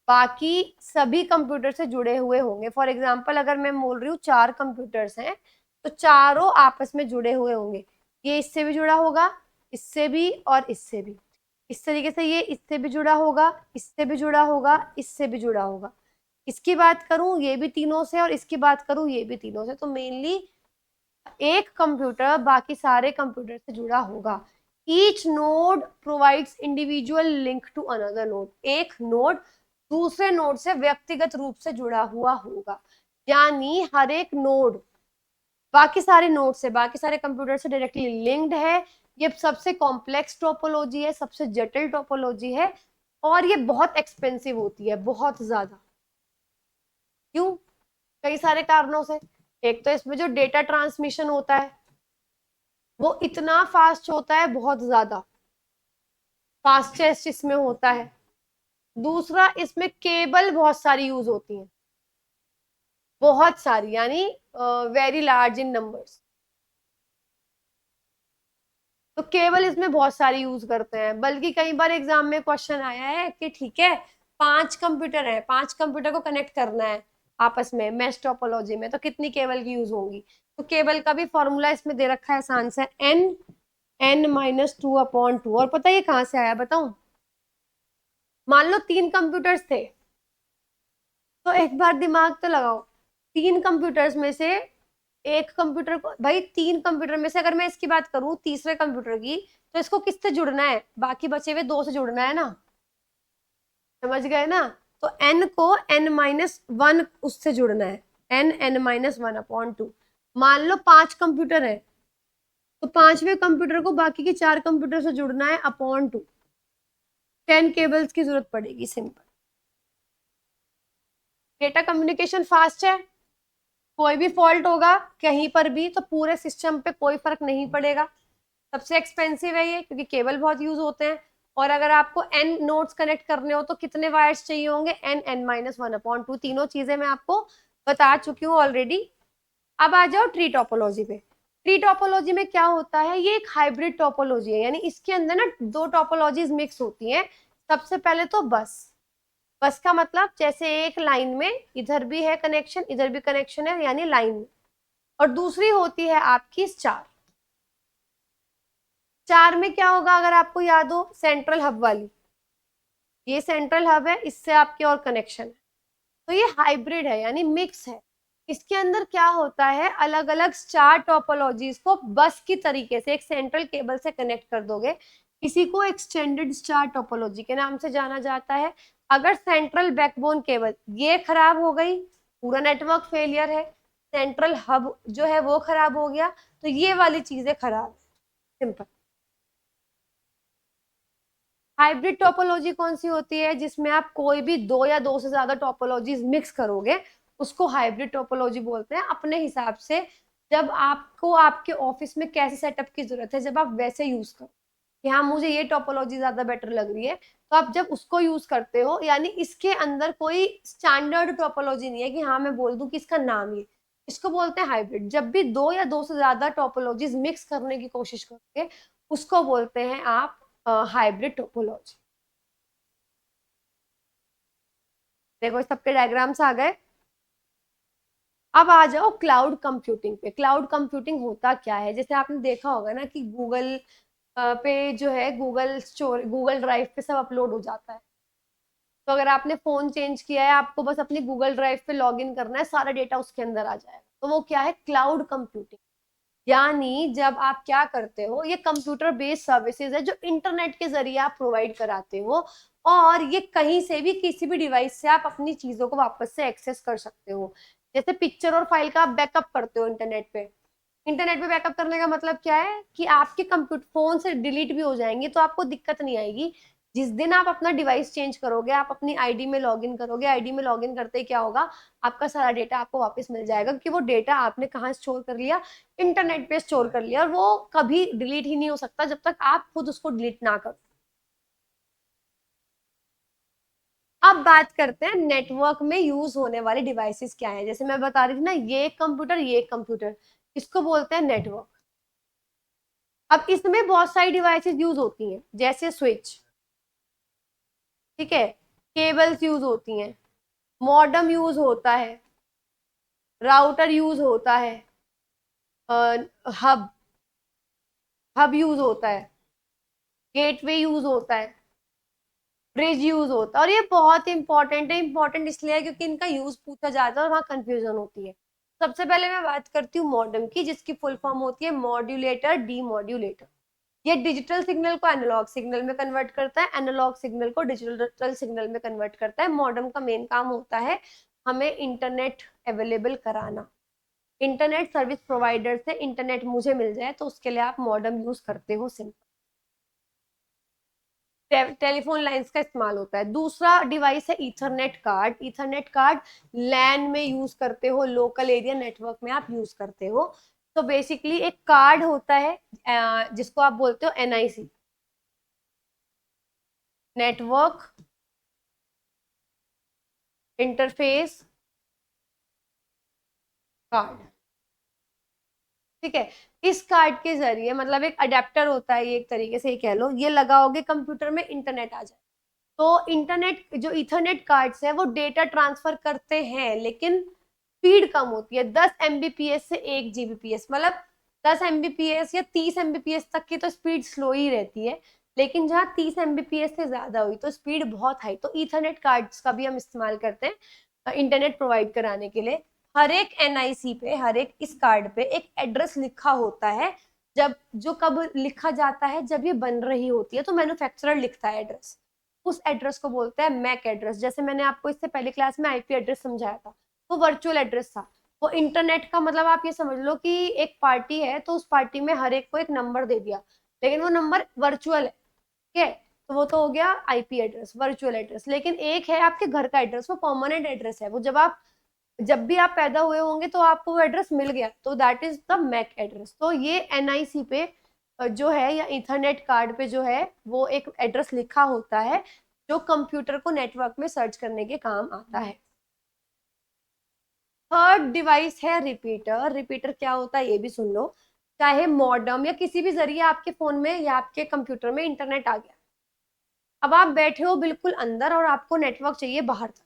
बाकी सभी कंप्यूटर से जुड़े हुए होंगे। फॉर एग्जाम्पल अगर मैं बोल रही हूँ 4 कंप्यूटर्स हैं तो चारों आपस में जुड़े हुए होंगे, ये इससे भी जुड़ा होगा, इससे भी और इससे भी, इस तरीके से ये इससे भी जुड़ा होगा, इससे भी जुड़ा होगा, इससे भी जुड़ा होगा। इसकी बात करूं ये भी तीनों से, और इसकी बात करूं ये भी तीनों से, तो मेनली एक कंप्यूटर बाकी सारे कंप्यूटर से जुड़ा होगा। Each node provides individual link to another node, एक नोड दूसरे नोड से व्यक्तिगत रूप से जुड़ा हुआ होगा, यानी हर एक नोड बाकी सारे नोड से, बाकी सारे कंप्यूटर से डायरेक्टली लिंक्ड है। ये सबसे कॉम्प्लेक्स टोपोलॉजी है, सबसे जटिल टोपोलॉजी है, और ये बहुत एक्सपेंसिव होती है, बहुत ज्यादा। क्यों, कई सारे कारणों से। एक तो इसमें जो डेटा ट्रांसमिशन होता है वो इतना फास्ट होता है, बहुत ज्यादा फास्टेस्ट इसमें होता है। दूसरा, इसमें केबल बहुत सारी यूज होती हैं, बहुत सारी, यानी वेरी लार्ज इन नंबर्स। तो केबल इसमें बहुत सारी यूज करते हैं, बल्कि कई बार एग्जाम में क्वेश्चन आया है कि ठीक है 5 कंप्यूटर है, 5 कंप्यूटर को कनेक्ट करना है आपस में मैश टोपोलॉजी में, तो कितनी केबल की यूज होंगी। तो केबल का भी फॉर्मूला इसमें दे रखा है आसान से, n-2/2। और पता है ये कहाँ से आया बताऊं, मान लो 3 कंप्यूटर्स थे, तो एक बार दिमाग तो लगाओ, 3 कंप्यूटर्स में से एक कंप्यूटर को, भाई 3 कंप्यूटर में से अगर मैं इसकी बात करूं तीसरे कंप्यूटर की, तो इसको किससे जुड़ना है, बाकी बचे हुए 2 से जुड़ना है ना, समझ गए ना। तो n को n-1 उससे जुड़ना है, n-1/2। मान लो 5 कंप्यूटर है, तो पांचवें कंप्यूटर को बाकी के 4 कंप्यूटर से जुड़ना है अपॉन 2, 10 केबल्स की जरूरत पड़ेगी, सिंपल। डेटा कम्युनिकेशन फास्ट है, कोई भी फॉल्ट होगा कहीं पर भी तो पूरे सिस्टम पे कोई फर्क नहीं पड़ेगा। सबसे एक्सपेंसिव है ये क्योंकि केबल बहुत यूज होते हैं, और अगर आपको n नोड्स कनेक्ट करने हो तो कितने वायर्स चाहिए होंगे, n-1/2। तीनों चीजें मैं आपको बता चुकी हूँ ऑलरेडी। अब आ जाओ ट्री टोपोलॉजी पे। ट्री टोपोलॉजी में क्या होता है, ये एक हाइब्रिड टोपोलॉजी है, यानी इसके अंदर ना 2 टोपोलॉजीज मिक्स होती हैं। सबसे पहले तो बस, बस का मतलब जैसे एक लाइन में इधर भी है कनेक्शन, इधर भी कनेक्शन है, यानी लाइन में। और दूसरी होती है आपकी स्टार। स्टार में क्या होगा, अगर आपको याद हो, सेंट्रल हब वाली, ये सेंट्रल हब है, इससे आपके और कनेक्शन है। तो ये हाइब्रिड है, यानी मिक्स है। इसके अंदर क्या होता है, अलग अलग स्टार टोपोलॉजीज को बस की तरीके से एक सेंट्रल केबल से कनेक्ट कर दोगे। इसी को एक्सटेंडेड स्टार टोपोलॉजी के नाम से जाना जाता है। अगर सेंट्रल बैकबोन केबल ये खराब हो गई, पूरा नेटवर्क फेलियर है, सेंट्रल हब जो है वो खराब हो गया, तो ये वाली चीजें खराब है। सिंपल। हाइब्रिड टोपोलॉजी कौन सी होती है, जिसमें आप कोई भी दो या दो से ज्यादा टोपोलॉजीज मिक्स करोगे, उसको हाइब्रिड टोपोलॉजी बोलते हैं। अपने हिसाब से जब आपको आपके ऑफिस में कैसे सेटअप की जरूरत है, जब आप वैसे यूज करो कि हाँ मुझे ये टोपोलॉजी ज्यादा बेटर लग रही है, तो आप जब उसको यूज करते हो, यानी इसके अंदर कोई स्टैंडर्ड टोपोलॉजी नहीं है कि हाँ मैं बोल दूं कि इसका नाम ये, इसको बोलते हैं हाइब्रिड। जब भी दो या दो से ज्यादा टोपोलॉजीज मिक्स करने की कोशिश करोगे, उसको बोलते हैं आप हाइब्रिड टोपोलॉजी। देखो सबके डायग्राम्स आ गए। अब आ जाओ क्लाउड कंप्यूटिंग पे। क्लाउड कंप्यूटिंग होता क्या है, जैसे आपने देखा होगा ना कि गूगल पे जो है, गूगल स्टोर, गूगल ड्राइव पे सब अपलोड हो जाता है। तो अगर आपने फोन चेंज किया है, आपको बस अपनी गूगल ड्राइव पे लॉग इन करना है, सारा डेटा उसके अंदर आ जाएगा। तो वो क्या है, क्लाउड कंप्यूटिंग। यानी जब आप क्या करते हो, ये कंप्यूटर बेस्ड सर्विसेज है जो इंटरनेट के जरिए आप प्रोवाइड कराते हो, और ये कहीं से भी किसी भी डिवाइस से आप अपनी चीजों को वापस से एक्सेस कर सकते हो। जैसे पिक्चर और फाइल का आप बैकअप करते हो इंटरनेट पे। इंटरनेट पे बैकअप करने का मतलब क्या है कि आपके कंप्यूटर फोन से डिलीट भी हो जाएंगे तो आपको दिक्कत नहीं आएगी। जिस दिन आप अपना डिवाइस चेंज करोगे, आप अपनी आईडी में लॉगिन करोगे, आईडी में लॉगिन करते ही क्या होगा, आपका सारा डेटा आपको वापस मिल जाएगा, क्योंकि वो डेटा आपने कहाँ स्टोर कर लिया, इंटरनेट पे स्टोर कर लिया, और वो कभी डिलीट ही नहीं हो सकता जब तक आप खुद उसको डिलीट ना करो। अब बात करते हैं नेटवर्क में यूज होने वाले डिवाइसेस क्या है। जैसे मैं बता रही थी ना, ये एक कंप्यूटर, ये एक कंप्यूटर, इसको बोलते हैं नेटवर्क। अब इसमें बहुत सारी डिवाइसेस यूज होती हैं, जैसे स्विच, ठीक है, केबल्स यूज होती हैं, मॉडेम यूज होता है, राउटर यूज होता है, हब हब यूज होता है, गेटवे यूज होता है, ब्रिज यूज होता है। और ये बहुत इंपॉर्टेंट है। इंपॉर्टेंट इसलिए है क्योंकि इनका यूज पूछा जाता है और वहाँ कंफ्यूजन होती है। सबसे पहले मैं बात करती हूँ मॉडेम की, जिसकी फुल फॉर्म होती है मॉड्यूलेटर डीमॉड्यूलेटर। ये डिजिटल सिग्नल को एनालॉग सिग्नल में कन्वर्ट करता है, एनालॉग सिग्नल को डिजिटल सिग्नल में कन्वर्ट करता है। मॉडेम का मेन काम होता है हमें इंटरनेट अवेलेबल कराना। इंटरनेट सर्विस प्रोवाइडर से इंटरनेट मुझे मिल जाए, तो उसके लिए आप मॉडेम यूज करते हो। सिंपल। टेलीफोन लाइंस का इस्तेमाल होता है। दूसरा डिवाइस है ईथरनेट कार्ड। ईथरनेट कार्ड लैन में यूज करते हो, लोकल एरिया नेटवर्क में आप यूज करते हो। तो बेसिकली एक कार्ड होता है जिसको आप बोलते हो एनआईसी, नेटवर्क इंटरफेस कार्ड, ठीक है। इस कार्ड के जरिए, मतलब एक अडेप्टर होता है ये, एक तरीके से ये कह लो, ये लगाओगे कंप्यूटर में, इंटरनेट आ जाए। तो इंटरनेट जो इथरनेट कार्ड्स है वो डेटा ट्रांसफर करते हैं, लेकिन स्पीड कम होती है, 10 Mbps से 1 Gbps, मतलब 10 Mbps या 30 Mbps तक की तो स्पीड स्लो ही रहती है। लेकिन जहाँ 30 Mbps से ज्यादा हुई तो स्पीड बहुत हाई। तो इथरनेट कार्ड्स का भी हम इस्तेमाल करते हैं इंटरनेट प्रोवाइड कराने के लिए। हर एक एनआईसी पे, हर एक इस कार्ड पे एक एड्रेस लिखा होता है। जब जो कब लिखा जाता है, जब ये बन रही होती है तो मैन्युफैक्चरर लिखता है एड्रेस। उस एड्रेस को बोलते हैं मैक एड्रेस। जैसे मैंने आपको इससे पहले क्लास में आईपी एड्रेस समझाया था, वो वर्चुअल एड्रेस था। वो इंटरनेट का मतलब आप ये समझ लो कि एक पार्टी है तो उस पार्टी में हर एक को एक नंबर दे दिया, लेकिन वो नंबर वर्चुअल है, ठीक है। तो वो तो हो गया आईपी एड्रेस, वर्चुअल एड्रेस। लेकिन एक है आपके घर का एड्रेस, वो परमानेंट एड्रेस है। वो जब भी आप पैदा हुए होंगे तो आपको वो एड्रेस मिल गया, तो that is the MAC address. तो ये एनआईसी पे जो है, या इथरनेट कार्ड पे जो है, वो एक एड्रेस लिखा होता है जो कंप्यूटर को नेटवर्क में सर्च करने के काम आता है। थर्ड डिवाइस है रिपीटर। रिपीटर क्या होता है ये भी सुन लो। चाहे मॉडेम या किसी भी जरिए आपके फोन में या आपके कंप्यूटर में इंटरनेट आ गया, अब आप बैठे हो बिल्कुल अंदर और आपको नेटवर्क चाहिए बाहर तक,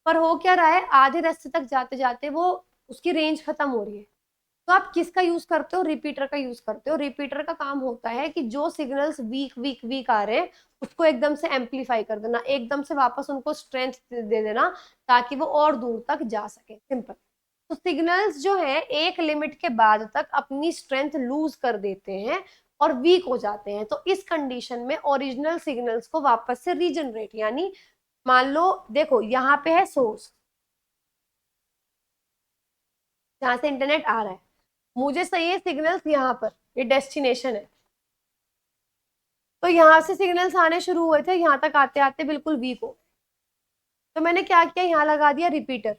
पर हो क्या रहा है, आधे रास्ते तक जाते जाते वो उसकी रेंज खत्म हो रही है। तो आप किसका यूज करते हो, रिपीटर का यूज करते हो। रिपीटर का काम होता है कि जो सिग्नल्स वीक वीक वीक आ रहे हैं उसको एकदम से एम्पलीफाई कर देना, एकदम से वापस उनको स्ट्रेंथ दे देना, ताकि वो और दूर तक जा सके, सिंपल। तो सिग्नल्स जो है एक लिमिट के बाद तक अपनी स्ट्रेंथ लूज कर देते हैं और वीक हो जाते हैं। तो इस कंडीशन में ओरिजिनल सिग्नल्स को वापस से रीजनरेट, यानी मान लो देखो यहाँ पे है सोर्स जहां से इंटरनेट आ रहा है, मुझे चाहिए सिग्नल्स यहाँ पर, ये डेस्टिनेशन है। तो यहाँ से सिग्नल्स आने शुरू हुए थे, यहाँ तक आते आते बिल्कुल वीक हो गए। तो मैंने क्या किया, यहाँ लगा दिया रिपीटर।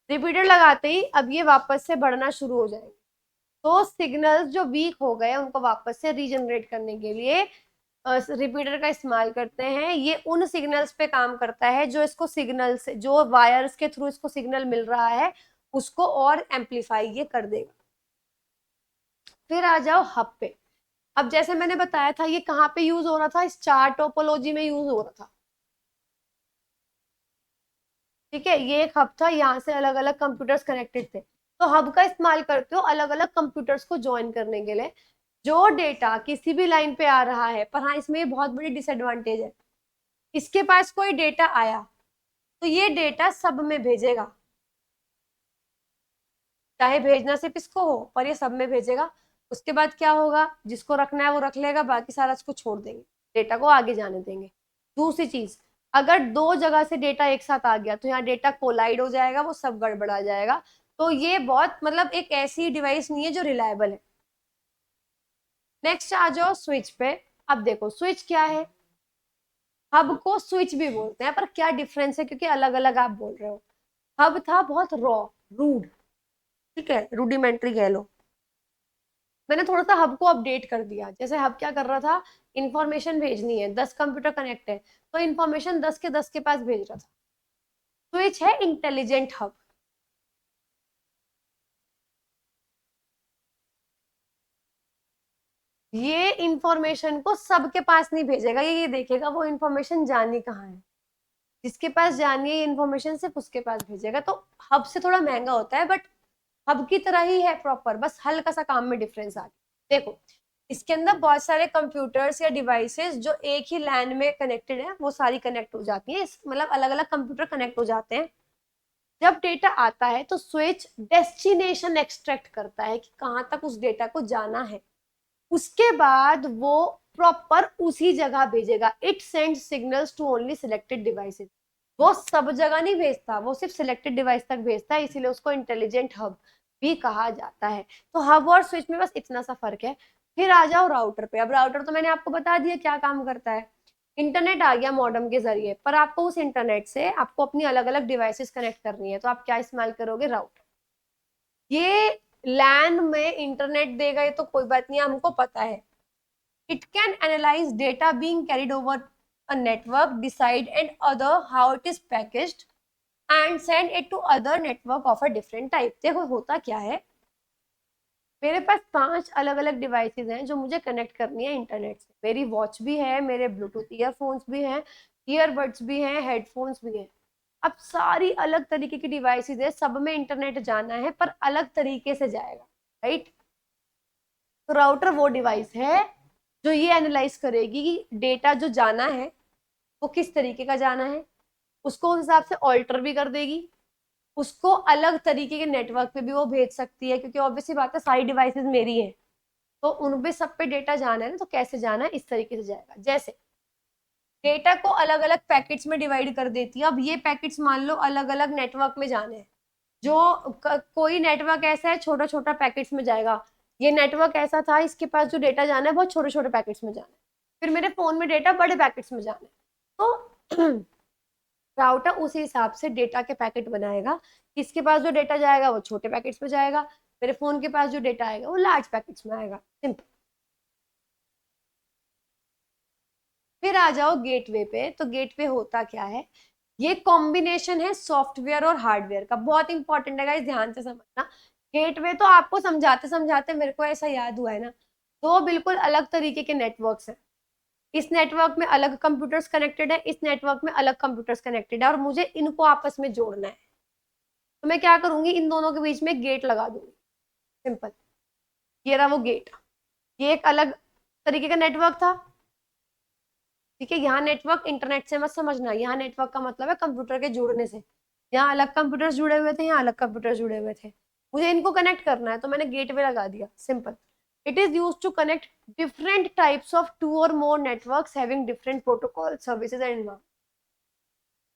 रिपीटर लगाते ही अब ये वापस से बढ़ना शुरू हो जाएंगे। तो सिग्नल्स जो वीक हो गए उनको वापस से रीजनरेट करने के लिए रिपीटर का इस्तेमाल करते हैं। ये उन सिग्नल्स पे काम करता है जो इसको सिग्नल से, जो वायर्स के थ्रू इसको सिग्नल मिल रहा है उसको और एम्पलीफाई ये कर देगा। फिर आ जाओ हब पे। अब जैसे मैंने बताया था ये कहाँ पे यूज हो रहा था, इस चार टोपोलॉजी में यूज हो रहा था। ठीक है, ये एक हब था, यहाँ से अलग अलग कंप्यूटर्स कनेक्टेड थे। तो हब का इस्तेमाल करते हो अलग अलग कंप्यूटर्स को ज्वाइन करने के लिए। जो डेटा किसी भी लाइन पे आ रहा है, पर हाँ इसमें ये बहुत बड़ी डिसएडवांटेज है, इसके पास कोई डेटा आया तो ये डेटा सब में भेजेगा, चाहे भेजना सिर्फ इसको हो पर ये सब में भेजेगा। उसके बाद क्या होगा, जिसको रखना है वो रख लेगा, बाकी सारा इसको छोड़ देंगे, डेटा को आगे जाने देंगे। दूसरी चीज, अगर दो जगह से डेटा एक साथ आ गया तो यहाँ डेटा कोलाइड हो जाएगा, वो सब गड़बड़ा जाएगा। तो ये बहुत मतलब एक ऐसी डिवाइस नहीं है जो रिलायबल है। नेक्स्ट आ जाओ स्विच पे। अब देखो स्विच क्या है, हब को स्विच भी बोलते हैं, पर क्या डिफरेंस है क्योंकि अलग अलग आप बोल रहे हो। हब था बहुत रॉ, रूड, ठीक है, रूडिमेंट्री कह लो। मैंने थोड़ा सा हब को अपडेट कर दिया। जैसे हब क्या कर रहा था, इंफॉर्मेशन भेजनी है, 10 कंप्यूटर कनेक्ट है तो इंफॉर्मेशन 10 के 10 के पास भेज रहा था। स्विच है इंटेलिजेंट हब। ये इंफॉर्मेशन को सबके पास नहीं भेजेगा, ये देखेगा वो इंफॉर्मेशन जानी कहाँ है, जिसके पास जानी है ये इंफॉर्मेशन सिर्फ उसके पास भेजेगा। तो हब से थोड़ा महंगा होता है, बट हब की तरह ही है प्रॉपर, बस हल्का सा काम में डिफरेंस आ गया। देखो इसके अंदर बहुत सारे कंप्यूटर्स या डिवाइसेस जो एक ही लैन में कनेक्टेड है वो सारी कनेक्ट हो जाती है, मतलब अलग अलग कंप्यूटर कनेक्ट हो जाते हैं। जब डेटा आता है तो स्विच डेस्टिनेशन एक्सट्रैक्ट करता है कि कहाँ तक उस डेटा को जाना है, उसके बाद वो प्रॉपर उसी जगह भेजेगा। It send signals to only selected devices. वो सब जगह नहीं भेजता, वो सिर्फ सिलेक्टेड डिवाइस तक भेजता है, इसीलिए उसको इंटेलिजेंट हब भी कहा जाता है। तो हब और स्विच में बस इतना सा फर्क है। फिर आ जाओ राउटर पे। अब राउटर तो मैंने आपको बता दिया क्या काम करता है। इंटरनेट आ गया मॉडेम के जरिए, पर आपको उस इंटरनेट से आपको अपनी अलग अलग डिवाइसेस कनेक्ट करनी है, तो आप क्या इस्तेमाल करोगे, राउटर। ये लैन में इंटरनेट देगा ये तो कोई बात नहीं, हमको पता है। It can analyse data being carried over a network, decide and other how it is packaged and send it to other network of a different type. देखो होता क्या है, मेरे पास 5 अलग अलग डिवाइसेस हैं जो मुझे कनेक्ट करनी है इंटरनेट से। मेरी वॉच भी है, मेरे ब्लूटूथ ईयरफोन्स भी हैं, ईयरबड्स भी हैं, हेडफोन्स भी हैं। अब सारी अलग तरीके की डिवाइसेस है, सब में इंटरनेट जाना है पर अलग तरीके से जाएगा, राइट। तो राउटर वो डिवाइस है जो ये एनालाइज करेगी कि डेटा जो जाना है वो किस तरीके का जाना है, उसको उस हिसाब से ऑल्टर भी कर देगी, उसको अलग तरीके के नेटवर्क पे भी वो भेज सकती है, क्योंकि ऑब्वियसली बात है सारी डिवाइसेस मेरी है तो उन पे सब पे डेटा जाना है ना, तो कैसे जाना है इस तरीके से जाएगा। जैसे डेटा को अलग अलग पैकेट्स में डिवाइड कर देती है। अब ये पैकेट्स मान लो अलग अलग नेटवर्क में जाने हैं, जो कोई नेटवर्क ऐसा है छोटा छोटा पैकेट्स में जाएगा, ये नेटवर्क ऐसा था इसके पास जो डेटा जाना है बहुत छोटे छोटे पैकेट्स में जाना है, फिर मेरे फोन में डेटा बड़े पैकेट्स में जाना है। तो राउटर उसी हिसाब से डेटा के पैकेट बनाएगा, किसके पास जो डेटा जाएगा वो छोटे पैकेट्स में जाएगा, मेरे फोन के पास जो डेटा आएगा वो लार्ज पैकेट्स में आएगा, सिंपल। फिर आ जाओ गेटवे पे। तो गेटवे होता क्या है, ये कॉम्बिनेशन है सॉफ्टवेयर और हार्डवेयर का, बहुत इंपॉर्टेंट है गाइस, ध्यान से समझना। गेटवे तो आपको समझाते समझाते मेरे को ऐसा याद हुआ है ना, दो बिल्कुल अलग तरीके के नेटवर्क्स हैं। इस नेटवर्क में अलग कंप्यूटर्स कनेक्टेड है, इस नेटवर्क में अलग कंप्यूटर्स कनेक्टेड है, और मुझे इनको आपस में जोड़ना है। तो मैं क्या करूंगी, इन दोनों के बीच में गेट लगा दूंगी, सिंपल। ये रहा वो गेट। ये एक अलग तरीके का नेटवर्क था, ठीक है। यहाँ नेटवर्क इंटरनेट से मत समझना, यहाँ नेटवर्क का मतलब है कंप्यूटर के जुड़ने से। यहाँ अलग कंप्यूटर्स जुड़े हुए थे, यहाँ अलग कंप्यूटर जुड़े हुए थे, मुझे इनको कनेक्ट करना है, तो मैंने गेटवे लगा दिया, simple. It is use to connect different types of two और more networks having different protocol services and.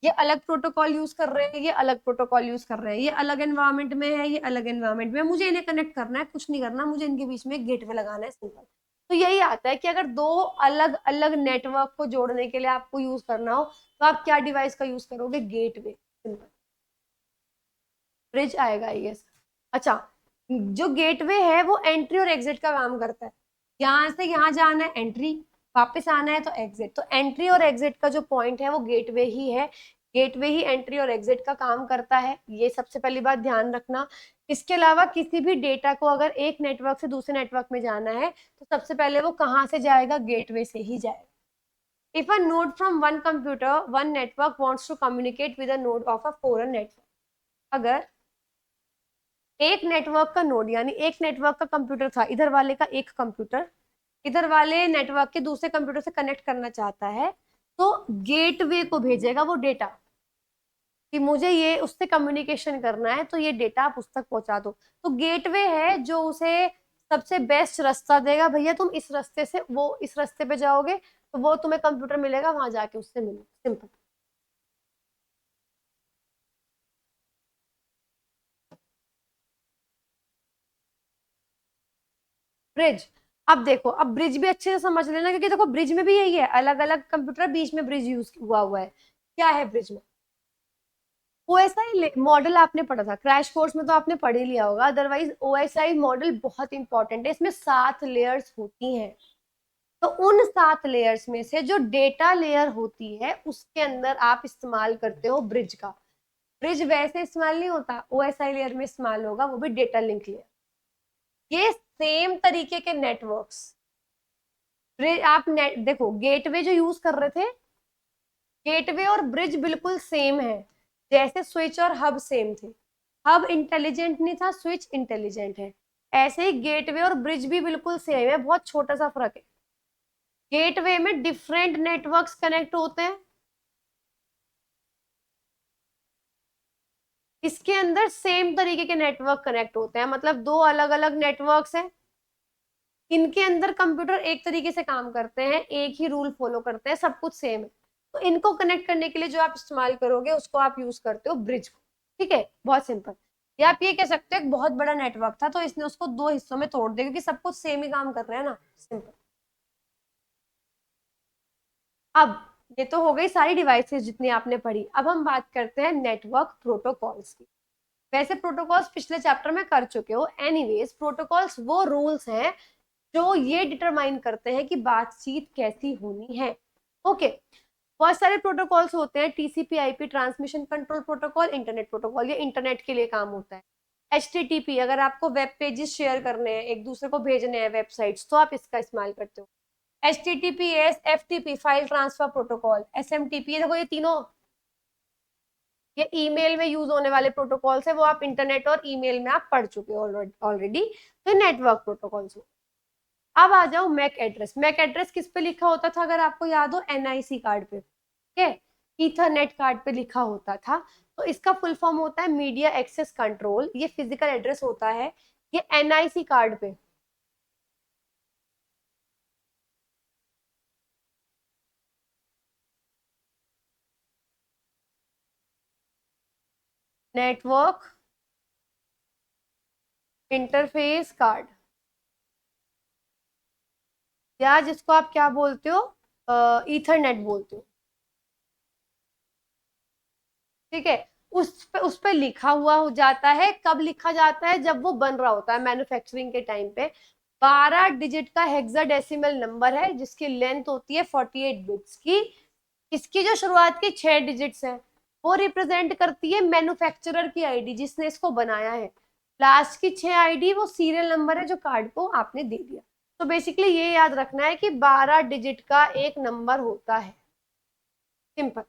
ये अलग प्रोटोकॉल यूज कर रहे हैं, ये अलग प्रोटोकॉल यूज कर रहे हैं, ये अलग एनवायरमेंट में है, ये अलग एनवायरमेंट में, मुझे इन्हें कनेक्ट करना है, कुछ नहीं करना, मुझे इनके बीच में गेटवे लगाना है, सिंपल। तो यही आता है कि अगर दो अलग अलग नेटवर्क को जोड़ने के लिए आपको यूज करना हो, तो आप क्या डिवाइस का यूज करोगे, गेटवे, सिंपल। ब्रिज आएगा ये। अच्छा, जो गेटवे है वो एंट्री और एग्जिट का काम करता है। यहाँ से यहाँ जाना है एंट्री, वापस आना है तो एग्जिट। तो एंट्री और एग्जिट का जो पॉइंट है वो गेटवे ही है। गेटवे ही एंट्री और एग्जिट का काम करता है, ये सबसे पहली बात ध्यान रखना। इसके अलावा किसी भी डेटा को अगर एक नेटवर्क से दूसरे नेटवर्क में जाना है, तो सबसे पहले वो कहाँ से जाएगा, गेटवे से ही जाएगा। If a node from one computer, one network wants to communicate with a node of a foreign network, अगर एक नेटवर्क का नोड, यानी एक नेटवर्क का कंप्यूटर था, इधर वाले का एक कंप्यूटर इधर वाले नेटवर्क के दूसरे कंप्यूटर से कनेक्ट करना चाहता है, तो गेटवे को भेजेगा वो डेटा कि मुझे ये उससे कम्युनिकेशन करना है, तो ये डेटा आप उस तक पहुंचा दो। तो गेटवे है जो उसे सबसे बेस्ट रास्ता देगा, भैया तुम इस रास्ते से, वो इस रास्ते पे जाओगे तो वो तुम्हें कंप्यूटर मिलेगा, वहां जाके उससे मिलो, सिंपल। ब्रिज, अब देखो, अब ब्रिज भी अच्छे से समझ लेना, क्योंकि देखो ब्रिज में भी यही है, अलग अलग कंप्यूटर बीच में ब्रिज यूज हुआ हुआ है। क्या है ब्रिज में, ओएसआई मॉडल आपने पढ़ा था क्रैश कोर्स में, तो आपने पढ़ ही लिया होगा, अदरवाइज ओएसआई मॉडल बहुत इंपॉर्टेंट है, इसमें 7 लेयर्स होती हैं। तो उन 7 लेयर्स में से जो डेटा लेयर होती है, उसके अंदर आप इस्तेमाल करते हो ब्रिज का। ब्रिज वैसे इस्तेमाल नहीं होता, ओएसआई लेयर में इस्तेमाल होगा, वो भी डेटा लिंक लेयर। ये सेम तरीके के नेटवर्क्स, आप नेट देखो, गेटवे जो यूज कर रहे थे, गेटवे और ब्रिज बिल्कुल सेम है, जैसे स्विच और हब सेम थे। हब इंटेलिजेंट नहीं था, स्विच इंटेलिजेंट है। ऐसे ही गेटवे और ब्रिज भी बिल्कुल सेम है, बहुत छोटा सा फर्क है। गेटवे में डिफरेंट नेटवर्क्स कनेक्ट होते हैं, इसके अंदर सेम तरीके के नेटवर्क कनेक्ट होते हैं, मतलब दो अलग अलग नेटवर्क्स हैं, इनके अंदर कंप्यूटर एक तरीके से काम करते हैं, एक ही रूल फॉलो करते हैं, सब कुछ सेम है। तो इनको कनेक्ट करने के लिए जो आप इस्तेमाल करोगे, उसको आप यूज करते हो ब्रिज को, ठीक है, बहुत सिंपल। या आप ये कह सकते हो एक बहुत बड़ा नेटवर्क था, तो इसने उसको दो हिस्सों में तोड़ दिया, क्योंकि सब कुछ सेम ही काम कर रहे हैं ना, सिंपल। अब ये तो हो गई सारी डिवाइसेस जितनी आपने पढ़ी, अब हम बात करते हैं नेटवर्क प्रोटोकॉल्स की। वैसे प्रोटोकॉल्स पिछले चैप्टर में कर चुके हो, एनीवेज प्रोटोकॉल्स वो रूल्स हैं जो ये डिटरमाइन करते हैं कि बातचीत कैसी होनी है, ओके। बहुत सारे प्रोटोकॉल्स होते हैं, TCP IP transmission control protocol, internet protocol, ये इंटरनेट के लिए काम होता है। एचटीटीपी, अगर आपको वेब पेजेस शेयर करने हैं, एक दूसरे को भेजने हैं वेबसाइट्स, तो आप इसका इस्तेमाल करते हो। HTTPS, FTP file transfer protocol, SMTP, ये देखो ये तीनों, ये ईमेल में यूज होने वाले प्रोटोकॉल्स है, वो आप इंटरनेट और ईमेल में आप पढ़ चुके हो ऑलरेडी। तो नेटवर्क प्रोटोकॉल्स। अब आ जाओ मैक एड्रेस। मैक एड्रेस किस पे लिखा होता था, अगर आपको याद हो, एनआईसी कार्ड पे, ठीक है, ईथरनेट कार्ड पे लिखा होता था। तो इसका फुल फॉर्म होता है मीडिया एक्सेस कंट्रोल, ये फिजिकल एड्रेस होता है, ये एनआईसी कार्ड पे। नेटवर्क इंटरफेस कार्ड, या जिसको आप क्या बोलते हो, ईथरनेट बोलते हो, ठीक है। उस पे लिखा हुआ हो जाता है, कब लिखा जाता है, जब वो बन रहा होता है मैन्युफैक्चरिंग के टाइम पे। 12 डिजिट का हेक्साडेसिमल नंबर है, जिसकी लेंथ होती है 48 बिट्स की। इसकी जो शुरुआत की 6 डिजिट्स हैं, वो रिप्रेजेंट करती है मैन्युफैक्चरर की आईडी, जिसने इसको बनाया है। लास्ट की 6 आईडी वो सीरियल नंबर है जो कार्ड को आपने दे दिया। तो बेसिकली ये याद रखना है कि 12 डिजिट का एक नंबर होता है, सिंपल।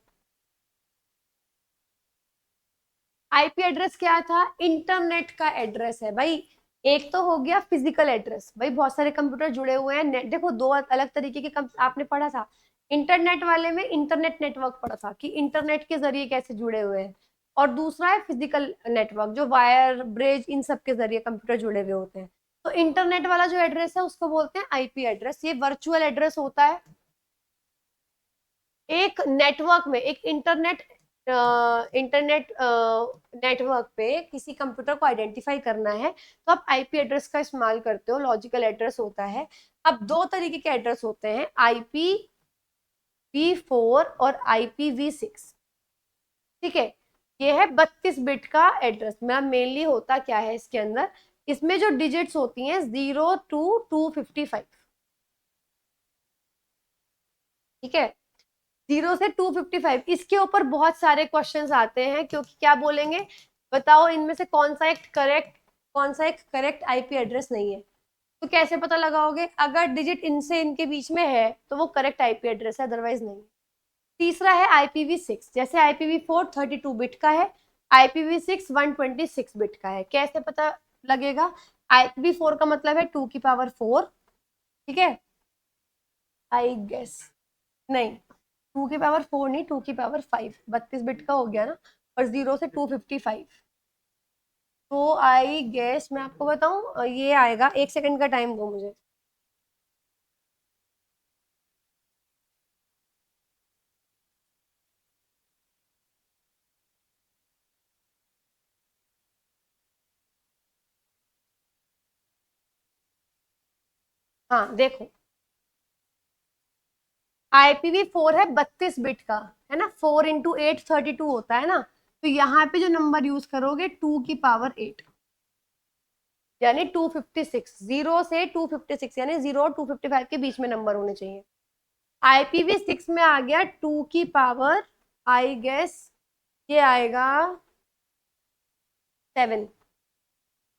आईपी एड्रेस क्या था? इंटरनेट का एड्रेस है भाई। एक तो हो गया फिजिकल एड्रेस, भाई बहुत सारे कंप्यूटर जुड़े हुए हैं, नेट देखो दो अलग तरीके के आपने पढ़ा था। इंटरनेट वाले में इंटरनेट नेटवर्क पढ़ा था कि इंटरनेट के जरिए कैसे जुड़े हुए हैं, और दूसरा है फिजिकल नेटवर्क जो वायर ब्रिज इन सब के जरिए कंप्यूटर जुड़े हुए होते हैं। तो इंटरनेट वाला जो एड्रेस है उसको बोलते हैं आईपी एड्रेस, ये वर्चुअल एड्रेस होता है। एक नेटवर्क में, एक इंटरनेट इंटरनेट नेटवर्क पे किसी कंप्यूटर को आइडेंटिफाई करना है तो आप आईपी एड्रेस का इस्तेमाल करते हो, लॉजिकल एड्रेस होता है। अब दो तरीके के एड्रेस होते हैं, IPv4 और IPv6। ठीक है, ये है 32 बिट का एड्रेस। मेरा मेनली होता क्या है इसके अंदर, इसमें जो डिजिट्स होती हैं 0 to 255। ठीक है, 0 से 255, इसके ऊपर बहुत सारे क्वेश्चंस आते हैं, क्योंकि क्या बोलेंगे, बताओ इनमें से कौन सा एक करेक्ट, कौन सा एक करेक्ट आईपी एड्रेस नहीं है। तो कैसे पता लगाओगे? अगर डिजिट इनसे इनके बीच में है तो वो करेक्ट आईपी एड्रेस है, अदरवाइज नहीं। तीसरा है IPv6, जैसे IPv4 32 बिट का है, IPv6 126 बिट का है। कैसे पता लगेगा? IPv4 का मतलब है 2 की पावर 4। ठीक है, आई गेस, नहीं 2 की पावर 4 नहीं, 2 की पावर 5, 32 बिट का हो गया ना, और 0 से 255। तो आई गेस मैं आपको बताऊं, ये आएगा, 1 सेकंड का टाइम दो मुझे। हाँ देखो, IPv4 है 32 बिट का, है ना, 4 × 8 32 होता है ना। तो यहाँ पे जो नंबर यूज करोगे 2 की पावर 8, यानी 256, 0 से 256, यानी 0 और 255 के बीच में नंबर होने चाहिए। IPv6 में आ गया 2 की पावर, आई गेस ये आएगा 7।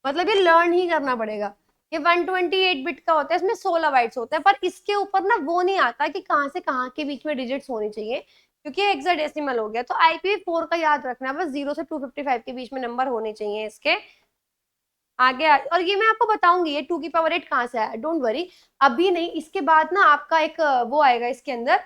मतलब ये लर्न ही करना पड़ेगा। ये 128 बिट का होता है, इसमें 16 बाइट्स होते हैं, पर इसके ऊपर ना वो नहीं आता कि कहाँ से कहाँ के बीच में डिजिट्स होनी चाहिए, क्योंकि हेक्साडेसिमल हो गया। तो IPv4 का याद रखना, बस 0 से 255 के बीच में नंबर होने चाहिए इसके। आगे और ये मैं आपको बताऊंगी ये 2 की पावर 8 कहाँ से आया, डोंट वरी। अभी नहीं, इसके बाद ना आपका एक वो आएगा इसके अंदर,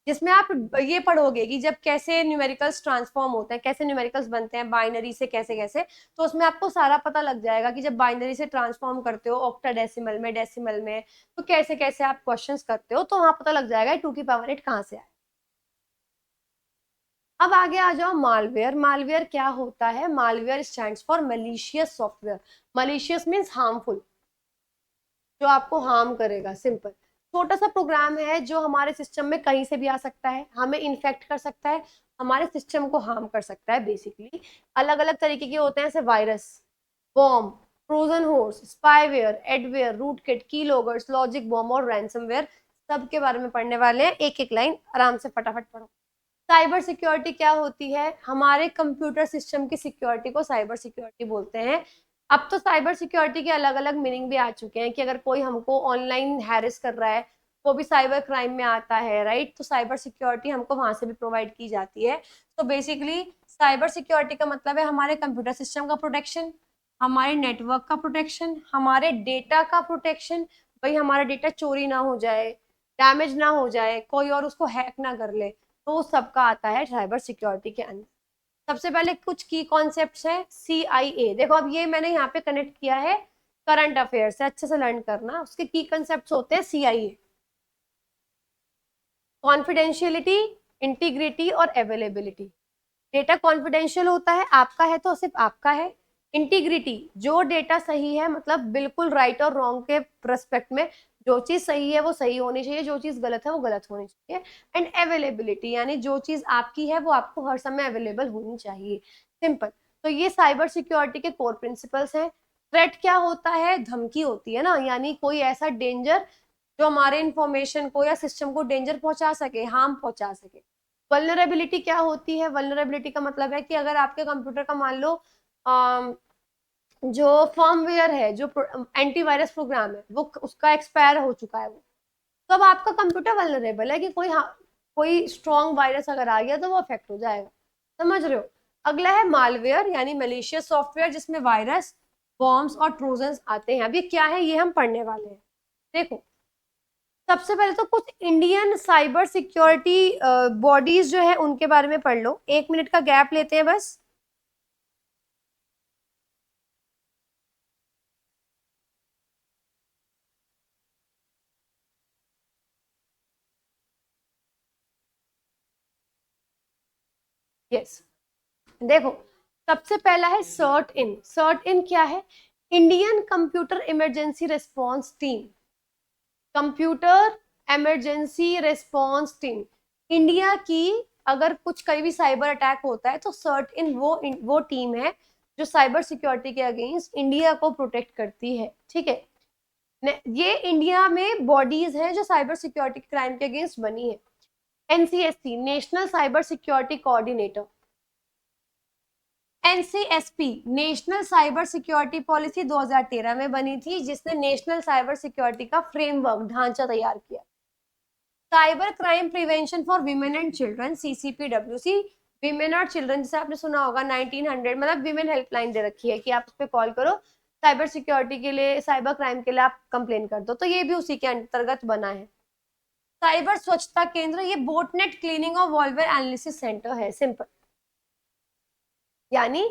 जिसमें आप ये पढ़ोगे कि जब कैसे न्यूमेरिकल्स ट्रांसफॉर्म होते हैं, कैसे न्यूमेरिकल्स बनते हैं बाइनरी से, कैसे कैसे। तो उसमें आपको सारा पता लग जाएगा कि जब बाइनरी से ट्रांसफॉर्म करते हो ऑक्टाडेसिमल में, डेसिमल में, तो कैसे कैसे आप क्वेश्चंस करते हो, तो वहां पता लग जाएगा 2 की पावर 8 कहाँ से आया। अब आगे आ जाओ, मालवेयर। मालवेयर क्या होता है? Malware stands for malicious software. Malicious means harmful, जो आपको हार्म करेगा, सिंपल। छोटा सा प्रोग्राम है जो हमारे सिस्टम में कहीं से भी आ सकता है, हमें इन्फेक्ट कर सकता है, हमारे सिस्टम को हार्म कर सकता है बेसिकली। अलग अलग तरीके के होते हैं, जैसे virus, bomb, trojan horse, spyware, adware, rootkit, keyloggers, logic bomb और रैंसमवेयर, सब के बारे में पढ़ने वाले हैं। एक एक लाइन आराम से फटाफट पढ़ो। साइबर सिक्योरिटी क्या होती है? हमारे कंप्यूटर सिस्टम की सिक्योरिटी को साइबर सिक्योरिटी बोलते हैं। अब तो साइबर सिक्योरिटी के अलग अलग मीनिंग भी आ चुके हैं, कि अगर कोई हमको ऑनलाइन हैरेस कर रहा है, वो भी साइबर क्राइम में आता है, राइट। तो साइबर सिक्योरिटी हमको वहां से भी प्रोवाइड की जाती है। तो बेसिकली साइबर सिक्योरिटी का मतलब है हमारे कंप्यूटर सिस्टम का प्रोटेक्शन, हमारे नेटवर्क का प्रोटेक्शन, हमारे डेटा का प्रोटेक्शन। भाई हमारा डेटा चोरी ना हो जाए, डैमेज ना हो जाए, कोई और उसको हैक ना कर ले, तो सबका आता है साइबर सिक्योरिटी के अंदर। सबसे पहले कुछ की कॉन्सेप्ट्स है। CIA, देखो अब ये मैंने यहाँ पे कनेक्ट किया है करंट अफेयर से, अच्छे से लर्न करना। उसके की कॉन्सेप्ट्स होते हैं CIA, कॉन्फिडेंशियलिटी, इंटीग्रिटी और अवेलेबिलिटी। डेटा कॉन्फिडेंशियल होता है, आपका है तो सिर्फ आपका है। इंटीग्रिटी, जो डेटा सही है, मतलब बिल्कुल राइट और रॉन्ग के प्रस्पेक्ट में, जो चीज सही है वो सही होनी चाहिए, जो चीज गलत है वो गलत होनी चाहिए। एंड अवेलेबिलिटी, यानी जो चीज आपकी है वो आपको हर समय अवेलेबल होनी चाहिए, सिंपल। तो ये साइबर सिक्योरिटी के कोर प्रिंसिपल्स हैं। थ्रेट क्या होता है? धमकी होती है ना, यानी कोई ऐसा डेंजर जो हमारे इंफॉर्मेशन को या सिस्टम को डेंजर पहुंचा सके, हार्म पहुंचा सके। वल्नरेबिलिटी क्या होती है? वल्नरेबिलिटी का मतलब है कि अगर आपके कंप्यूटर का मान लो जो फर्मवेयर है, जो एंटीवायरस प्रोग्राम है, वो उसका एक्सपायर हो चुका है वो, तो अब आपका कंप्यूटर वल्नरेबल है कि कोई, हाँ, कोई स्ट्रॉन्ग वायरस अगर आ गया तो वो अफेक्ट हो जाएगा। समझ रहे हो? अगला है मालवेयर यानी मलेशियस सॉफ्टवेयर, जिसमें वायरस, बॉम्ब्स और ट्रोजन्स आते हैं। अब ये क्या है, ये हम पढ़ने वाले हैं। देखो, सबसे पहले तो कुछ इंडियन साइबर सिक्योरिटी बॉडीज जो है उनके बारे में पढ़ लो। 1 मिनट का गैप लेते हैं बस। यस, देखो, सबसे पहला है सर्ट इन। सर्ट इन क्या है? Indian computer emergency response team. Computer emergency response team India की। अगर कुछ कहीं भी साइबर अटैक होता है तो सर्ट इन वो टीम है जो साइबर सिक्योरिटी के अगेंस्ट इंडिया को प्रोटेक्ट करती है। ठीक है, ये इंडिया में बॉडीज हैं जो साइबर सिक्योरिटी क्राइम के अगेंस्ट बनी है। NCSC, national cyber security coordinator. NCSP, national cyber security policy 2013 में बनी थी, जिसने नेशनल साइबर सिक्योरिटी का फ्रेमवर्क, ढांचा तैयार किया। Cyber crime prevention for women and children, CCPWC, women और चिल्ड्रन, जैसे आपने सुना होगा 1900, मतलब विमेन हेल्पलाइन दे रखी है कि आप उस पर कॉल करो, साइबर सिक्योरिटी के लिए, साइबर क्राइम के लिए आप कंप्लेन कर दो, तो ये भी उसी के अंतर्गत बना है। साइबर स्वच्छता केंद्र, ये बोटनेट क्लीनिंग और वॉल्वेयर एनालिसिस सेंटर है। सिंपल, यानी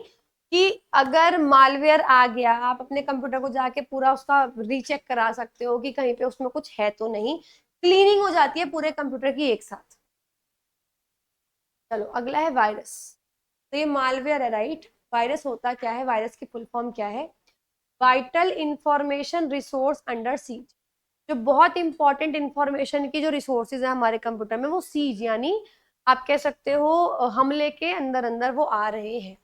कि अगर मालवेयर आ गया, आप अपने कंप्यूटर को जाके पूरा उसका रीचेक करा सकते हो कि कहीं पे उसमें कुछ है तो नहीं। क्लीनिंग हो जाती है पूरे कंप्यूटर की एक साथ। चलो, अगला है वायरस। तो ये मालवेयर है, राइट? वायरस होता क्या है, वायरस की फुल फॉर्म क्या है? Vital information resource under seize. जो बहुत इंपॉर्टेंट इंफॉर्मेशन की जो रिसोर्सेज है हमारे कंप्यूटर में, वो सीज यानी आप कह सकते हो हमले के अंदर अंदर वो आ रहे हैं।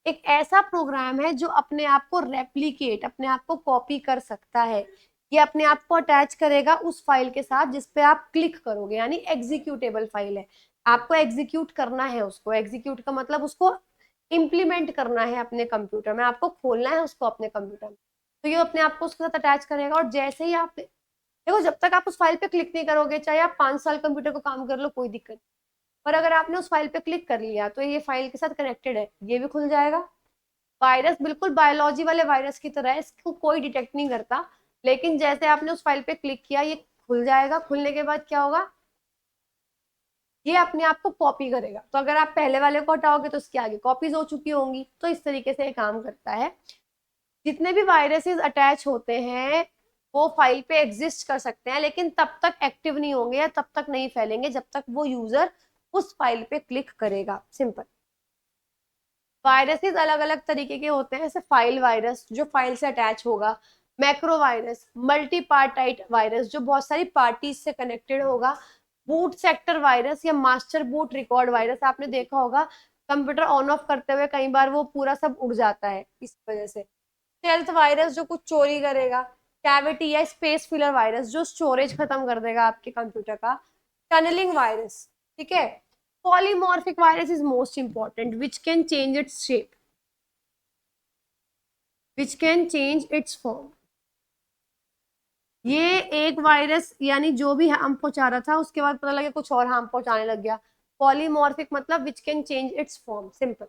एक ऐसा प्रोग्राम है जो अपने आप को रेप्लिकेट, अपने आप को कॉपी कर सकता है। ये अपने आप को अटैच करेगा उस फाइल के साथ जिस पे आप क्लिक करोगे, यानी एग्जीक्यूटेबल फाइल है। आपको एग्जीक्यूट करना है उसको। एग्जीक्यूट का मतलब उसको इम्प्लीमेंट करना है अपने कंप्यूटर में, आपको खोलना है उसको अपने कंप्यूटर में। तो ये अपने आप को उसके साथ अटैच करेगा, और जैसे ही आप देखो, जब तक आप उस फाइल पे क्लिक नहीं करोगे, चाहे आप 5 साल कंप्यूटर को काम कर लो, कोई दिक्कत नहीं। पर अगर आपने उस फाइल पे क्लिक कर लिया तो ये फाइल के साथ कनेक्टेड है, ये भी खुल जाएगा। वायरस बिल्कुल बायोलॉजी वाले वायरस की तरह है, इसको कोई डिटेक्ट नहीं करता, लेकिन जैसे आपने उस फाइल पे क्लिक किया, ये खुल जाएगा। खुलने के बाद क्या होगा, ये अपने आप को कॉपी करेगा। तो अगर आप पहले वाले को हटाओगे तो उसके आगे कॉपीज हो चुकी होंगी। तो इस तरीके से ये काम करता है। जितने भी वायरसेस अटैच होते हैं वो फाइल पे एग्जिस्ट कर सकते हैं, लेकिन तब तक एक्टिव नहीं होंगे या तब तक नहीं फैलेंगे जब तक वो यूजर उस फाइल पे क्लिक करेगा। सिंपल। वायरसेस अलग अलग तरीके के होते हैं, जैसे फाइल वायरस जो फाइल से अटैच होगा, macro virus, multi partite virus जो बहुत सारी पार्टीज से कनेक्टेड होगा, बूट सेक्टर वायरस या मास्टर बूट रिकॉर्ड वायरस। आपने देखा होगा कंप्यूटर ऑन ऑफ करते हुए कई बार वो पूरा सब उड़ जाता है इस वजह से। स्टेल्थ वायरस जो कुछ चोरी करेगा। कैविटी या स्पेस फिलर वायरस जो स्टोरेज खत्म कर देगा आपके कंप्यूटर का। टनलिंग वायरस, ठीक है। Polymorphic virus is most important, which can change its shape, which can change it's form. ये एक वायरस यानी जो भी हार्म पहुंचा रहा था, उसके बाद पता लगे कुछ और हार्म पहुंचाने लग गया। पॉलीमॉर्फिक मतलब which can change it's form. Simple.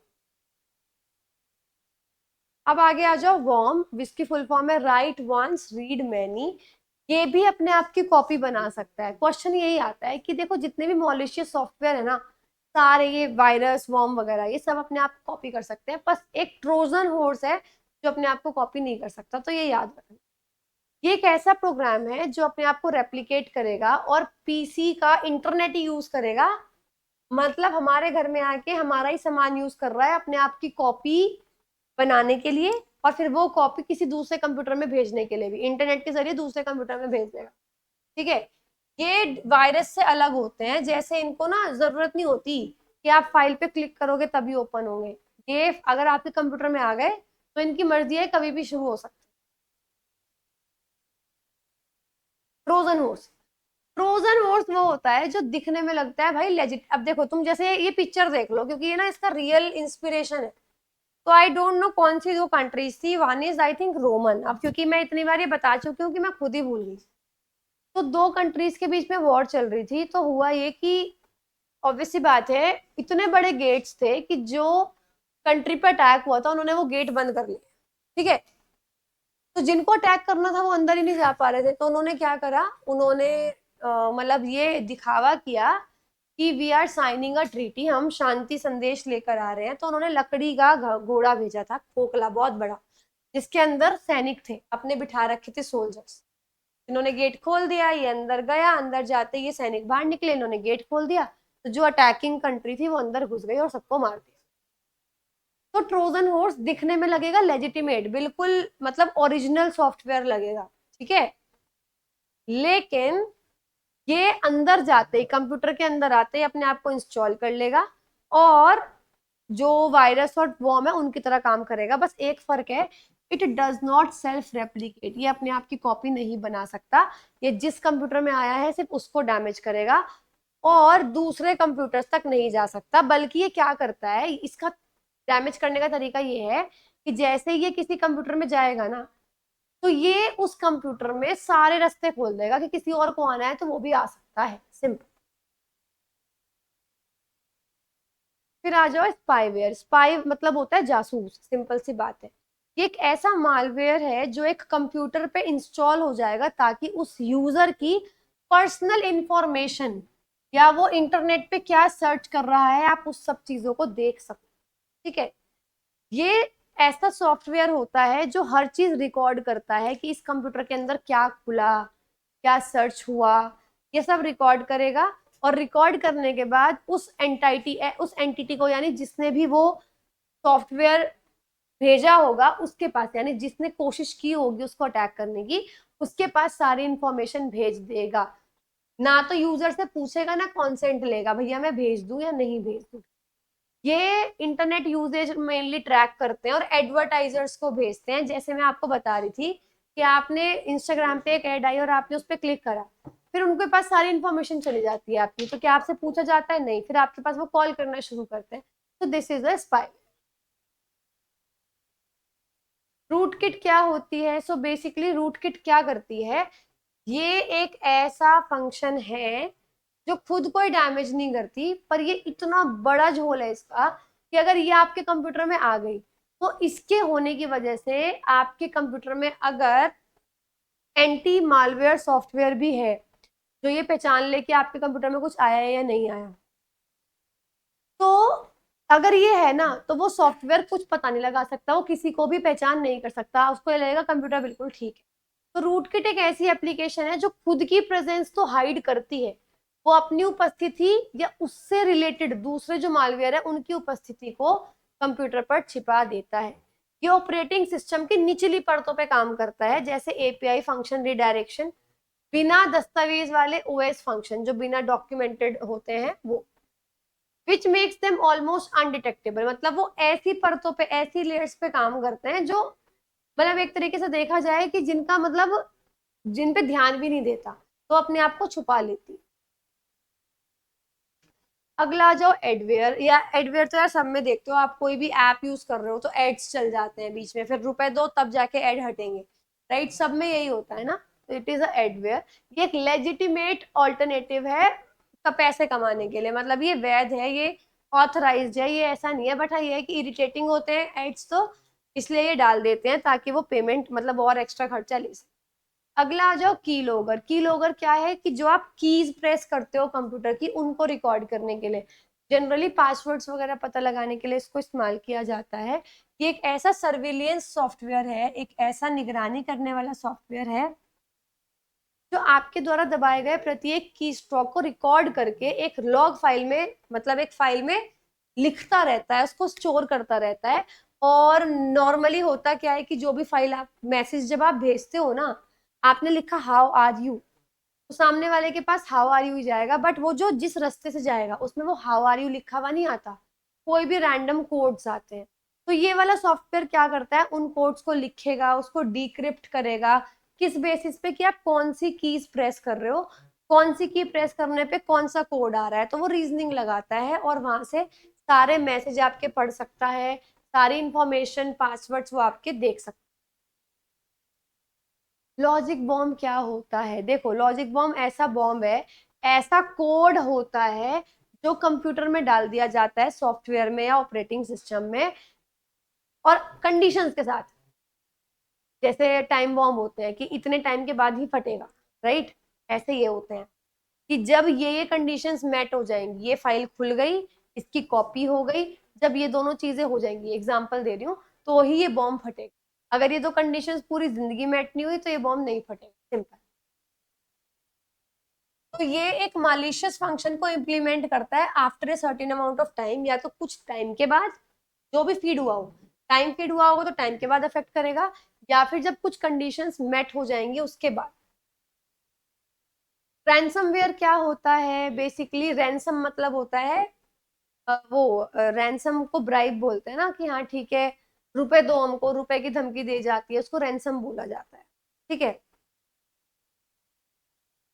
अब आगे आ जाओ, वॉर्म, जिसकी फुल फॉर्म है राइट वंस रीड मैनी। ये भी अपने आप की कॉपी बना सकता है। क्वेश्चन यही आता है कि देखो, जितने भी मॉलिशियस सॉफ्टवेयर है ना, सारे ये वायरस, वॉर्म वगैरह, ये सब अपने आप कॉपी कर सकते हैं। बस एक ट्रोजन हॉर्स है जो अपने आप को कॉपी नहीं कर सकता, तो ये याद रखना। ये एक ऐसा प्रोग्राम है जो अपने आप को रेप्लिकेट करेगा और पीसी का इंटरनेट यूज करेगा। मतलब हमारे घर में आके हमारा ही सामान यूज कर रहा है अपने आप की कॉपी बनाने के लिए, और फिर वो कॉपी किसी दूसरे कंप्यूटर में भेजने के लिए भी इंटरनेट के जरिए दूसरे कंप्यूटर में भेज देगा। ठीक है। ये वायरस से अलग होते हैं, जैसे इनको ना जरूरत नहीं होती कि आप फाइल पे क्लिक करोगे तभी ओपन होंगे। ये अगर आपके कंप्यूटर में आ गए तो इनकी मर्जी है, कभी भी शुरू हो सकते। ट्रोजन हॉर्स, ट्रोजन हॉर्स वो होता है जो दिखने में लगता है भाई लेजिट। अब देखो, तुम जैसे ये पिक्चर देख लो, क्योंकि ये ना इसका रियल इंस्पिरेशन है। तो आई डोंट नो कौन सी 2 कंट्रीज थी, one is I think Roman. अब क्योंकि मैं इतनी बार ये बता चुकी हूँ कि मैं खुद ही भूल गई। तो 2 कंट्रीज के बीच में वॉर चल रही थी, तो हुआ ये कि ऑब्वियस सी बात है, इतने बड़े गेट्स थे कि जो कंट्री पे अटैक हुआ था उन्होंने वो गेट बंद कर लिए, ठीक है। तो जिनको अटैक करना था वो अंदर ही नहीं जा पा रहे थे, तो उन्होंने क्या करा, उन्होंने मतलब ये दिखावा किया कि we are signing a treaty, हम शांति संदेश लेकर आ रहे हैं। तो उन्होंने लकड़ी का घोड़ा भेजा था, खोखला बहुत बड़ा, जिसके अंदर सैनिक थे, अपने बिठा रखे थे सोल्जर्स। इन्होंने गेट खोल दिया, ये अंदर गया, अंदर जाते ये सैनिक बाहर निकले, इन्होंने गेट खोल दिया, तो जो अटैकिंग कंट्री थी वो अंदर घुस गई और सबको मार दिया। तो ट्रोजन हॉर्स दिखने में लगेगा लेजिटिमेट, बिल्कुल मतलब ओरिजिनल सॉफ्टवेयर लगेगा, ठीक है। लेकिन ये अंदर जाते ही, कंप्यूटर के अंदर आते ही अपने आप को इंस्टॉल कर लेगा और जो वायरस और वॉर्म है उनकी तरह काम करेगा। बस एक फर्क है, it does not self replicate, ये अपने आप की कॉपी नहीं बना सकता। ये जिस कंप्यूटर में आया है सिर्फ उसको डैमेज करेगा और दूसरे कंप्यूटर्स तक नहीं जा सकता। बल्कि ये क्या करता है, इसका डैमेज करने का तरीका ये है कि जैसे ये किसी कंप्यूटर में जाएगा ना, तो ये उस कंप्यूटर में सारे रास्ते खोल देगा कि किसी और को आना है तो वो भी आ सकता है, सिंपल। फिर आ जाओ स्पाईवेयर। स्पाई मतलब होता है जासूस, सिंपल सी बात है। ये एक ऐसा मालवेयर है जो एक कंप्यूटर पे इंस्टॉल हो जाएगा ताकि उस यूजर की पर्सनल इंफॉर्मेशन या वो इंटरनेट पे क्या सर्च कर रहा है आप उस सब चीजों को देख सको, ठीक है। ये ऐसा सॉफ्टवेयर होता है जो हर चीज रिकॉर्ड करता है कि इस कंप्यूटर के अंदर क्या खुला, क्या सर्च हुआ, ये सब रिकॉर्ड करेगा। और रिकॉर्ड करने के बाद उस एंटिटी को, यानी जिसने भी वो सॉफ्टवेयर भेजा होगा उसके पास, यानी जिसने कोशिश की होगी उसको अटैक करने की, उसके पास सारी इंफॉर्मेशन भेज देगा। ना तो यूजर से पूछेगा ना कॉन्सेंट लेगा, भैया मैं भेज दूं या नहीं भेज दूं। ये इंटरनेट यूजेज मेनली ट्रैक करते हैं और एडवर्टाइजर्स को भेजते हैं। जैसे मैं आपको बता रही थी कि आपने इंस्टाग्राम पे एक ऐड आई और आपने उस पर क्लिक करा, फिर उनके पास सारी इन्फॉर्मेशन चली जाती है आपकी, तो क्या आपसे पूछा जाता है? नहीं। फिर आपके पास वो कॉल करना शुरू करते हैं। तो this is a spy. Rootkit क्या होती है? सो बेसिकली रूट किट क्या करती है, ये एक ऐसा फंक्शन है जो खुद कोई डैमेज नहीं करती, पर ये इतना बड़ा झोल है इसका कि अगर ये आपके कंप्यूटर में आ गई तो इसके होने की वजह से आपके कंप्यूटर में अगर एंटी मालवेयर सॉफ्टवेयर भी है जो ये पहचान ले कि आपके कंप्यूटर में कुछ आया है या नहीं आया, तो अगर ये है ना तो वो सॉफ्टवेयर कुछ पता नहीं लगा सकता, वो किसी को भी पहचान नहीं कर सकता, उसको ये लगेगा कंप्यूटर बिल्कुल ठीक है। तो रूटकिट एक ऐसी एप्लीकेशन है जो खुद की प्रेजेंस तो हाइड करती है, वो अपनी उपस्थिति या उससे रिलेटेड दूसरे जो मालवेयर है उनकी उपस्थिति को कंप्यूटर पर छिपा देता है। ये ऑपरेटिंग सिस्टम की निचली परतों पे काम करता है, जैसे एपीआई फंक्शन, रिडायरेक्शन, बिना दस्तावेज वाले ओएस फंक्शन जो बिना डॉक्यूमेंटेड होते हैं वो, which makes them almost undetectable. मतलब वो ऐसी परतों पे, ऐसी लेयर्स पे काम करते हैं जो मतलब एक तरीके से देखा जाए कि जिनका मतलब जिन पे ध्यान भी नहीं देता, तो अपने आप को छुपा लेती। अगला आ जाओ एडवेयर। या एडवेयर तो यार सब में देखते हो आप, कोई भी ऐप यूज कर रहे हो तो एड्स चल जाते हैं बीच में, फिर रुपए दो तब जाके एड हटेंगे, राइट? सब में यही होता है ना। तो इट इज अ एडवेयर। ये एक लेजिटिमेट ऑल्टरनेटिव है का पैसे कमाने के लिए, मतलब ये वैध है, ये ऑथराइज्ड है, ये ऐसा नहीं है। बट हाँ ये है कि इरिटेटिंग होते हैं एड्स, तो इसलिए ये डाल देते हैं ताकि वो पेमेंट मतलब और एक्स्ट्रा खर्चा ले सके। अगला आ जाओ की लॉगर। की लॉगर क्या है कि जो आप कीज प्रेस करते हो कंप्यूटर की उनको रिकॉर्ड करने के लिए, जनरली पासवर्ड्स वगैरह पता लगाने के लिए इसको इस्तेमाल किया जाता है। ये एक ऐसा सर्विलियंस सॉफ्टवेयर है, एक ऐसा निगरानी करने वाला सॉफ्टवेयर है जो आपके द्वारा दबाए गए प्रत्येक की स्ट्रोक को रिकॉर्ड करके एक लॉग फाइल में, मतलब एक फाइल में लिखता रहता है, उसको स्टोर करता रहता है। और नॉर्मली होता क्या है कि जो भी फाइल आप मैसेज जब आप भेजते हो ना, आपने लिखा हाउ आर यू, तो सामने वाले के पास हाउ आर यू ही जाएगा, बट वो जो जिस रास्ते से जाएगा उसमें वो हाउ आर यू लिखा हुआ नहीं आता, कोई भी रैंडम कोड्स आते हैं। तो ये वाला सॉफ्टवेयर क्या करता है, उन कोड्स को लिखेगा, उसको डिक्रिप्ट करेगा, किस बेसिस पे कि आप कौन सी कीज प्रेस कर रहे हो, कौन सी की प्रेस करने पे कौन सा कोड आ रहा है, तो वो रीजनिंग लगाता है और वहां से सारे मैसेज आपके पढ़ सकता है, सारी इंफॉर्मेशन, पासवर्ड्स वो आपके देख सकते। लॉजिक बॉम्ब क्या होता है? देखो, लॉजिक बॉम्ब ऐसा बॉम्ब है, ऐसा कोड होता है जो कंप्यूटर में डाल दिया जाता है, सॉफ्टवेयर में या ऑपरेटिंग सिस्टम में, और कंडीशंस के साथ। जैसे टाइम बॉम्ब होते हैं कि इतने टाइम के बाद ही फटेगा, राइट? ऐसे ये होते हैं कि जब ये कंडीशंस मैट हो जाएंगी, ये फाइल खुल गई, इसकी कॉपी हो गई, जब ये दोनों चीजें हो जाएंगी, एग्जांपल दे रही हूँ, तो ही ये बॉम्ब फटेगा। अगर ये दो कंडीशंस पूरी जिंदगी मैट नहीं हुई तो ये बॉम्ब नहीं फटेगा, सिंपल। तो ये एक मालिशियस फंक्शन को इम्प्लीमेंट करता है after a certain amount of time, या तो कुछ टाइम के बाद, जो भी फीड हुआ हो, टाइम फीड हुआ होगा तो टाइम के बाद अफेक्ट करेगा, या फिर जब कुछ कंडीशंस मेट हो जाएंगी उसके बाद। रैंसमवेयर क्या होता है? बेसिकली रैंसम मतलब होता है वो रैंसम को ब्राइब बोलते हैं ना, कि हाँ ठीक है, रुपए दो हमको, रुपए की धमकी दी जाती है, उसको रैंसम बोला जाता है। ठीक है।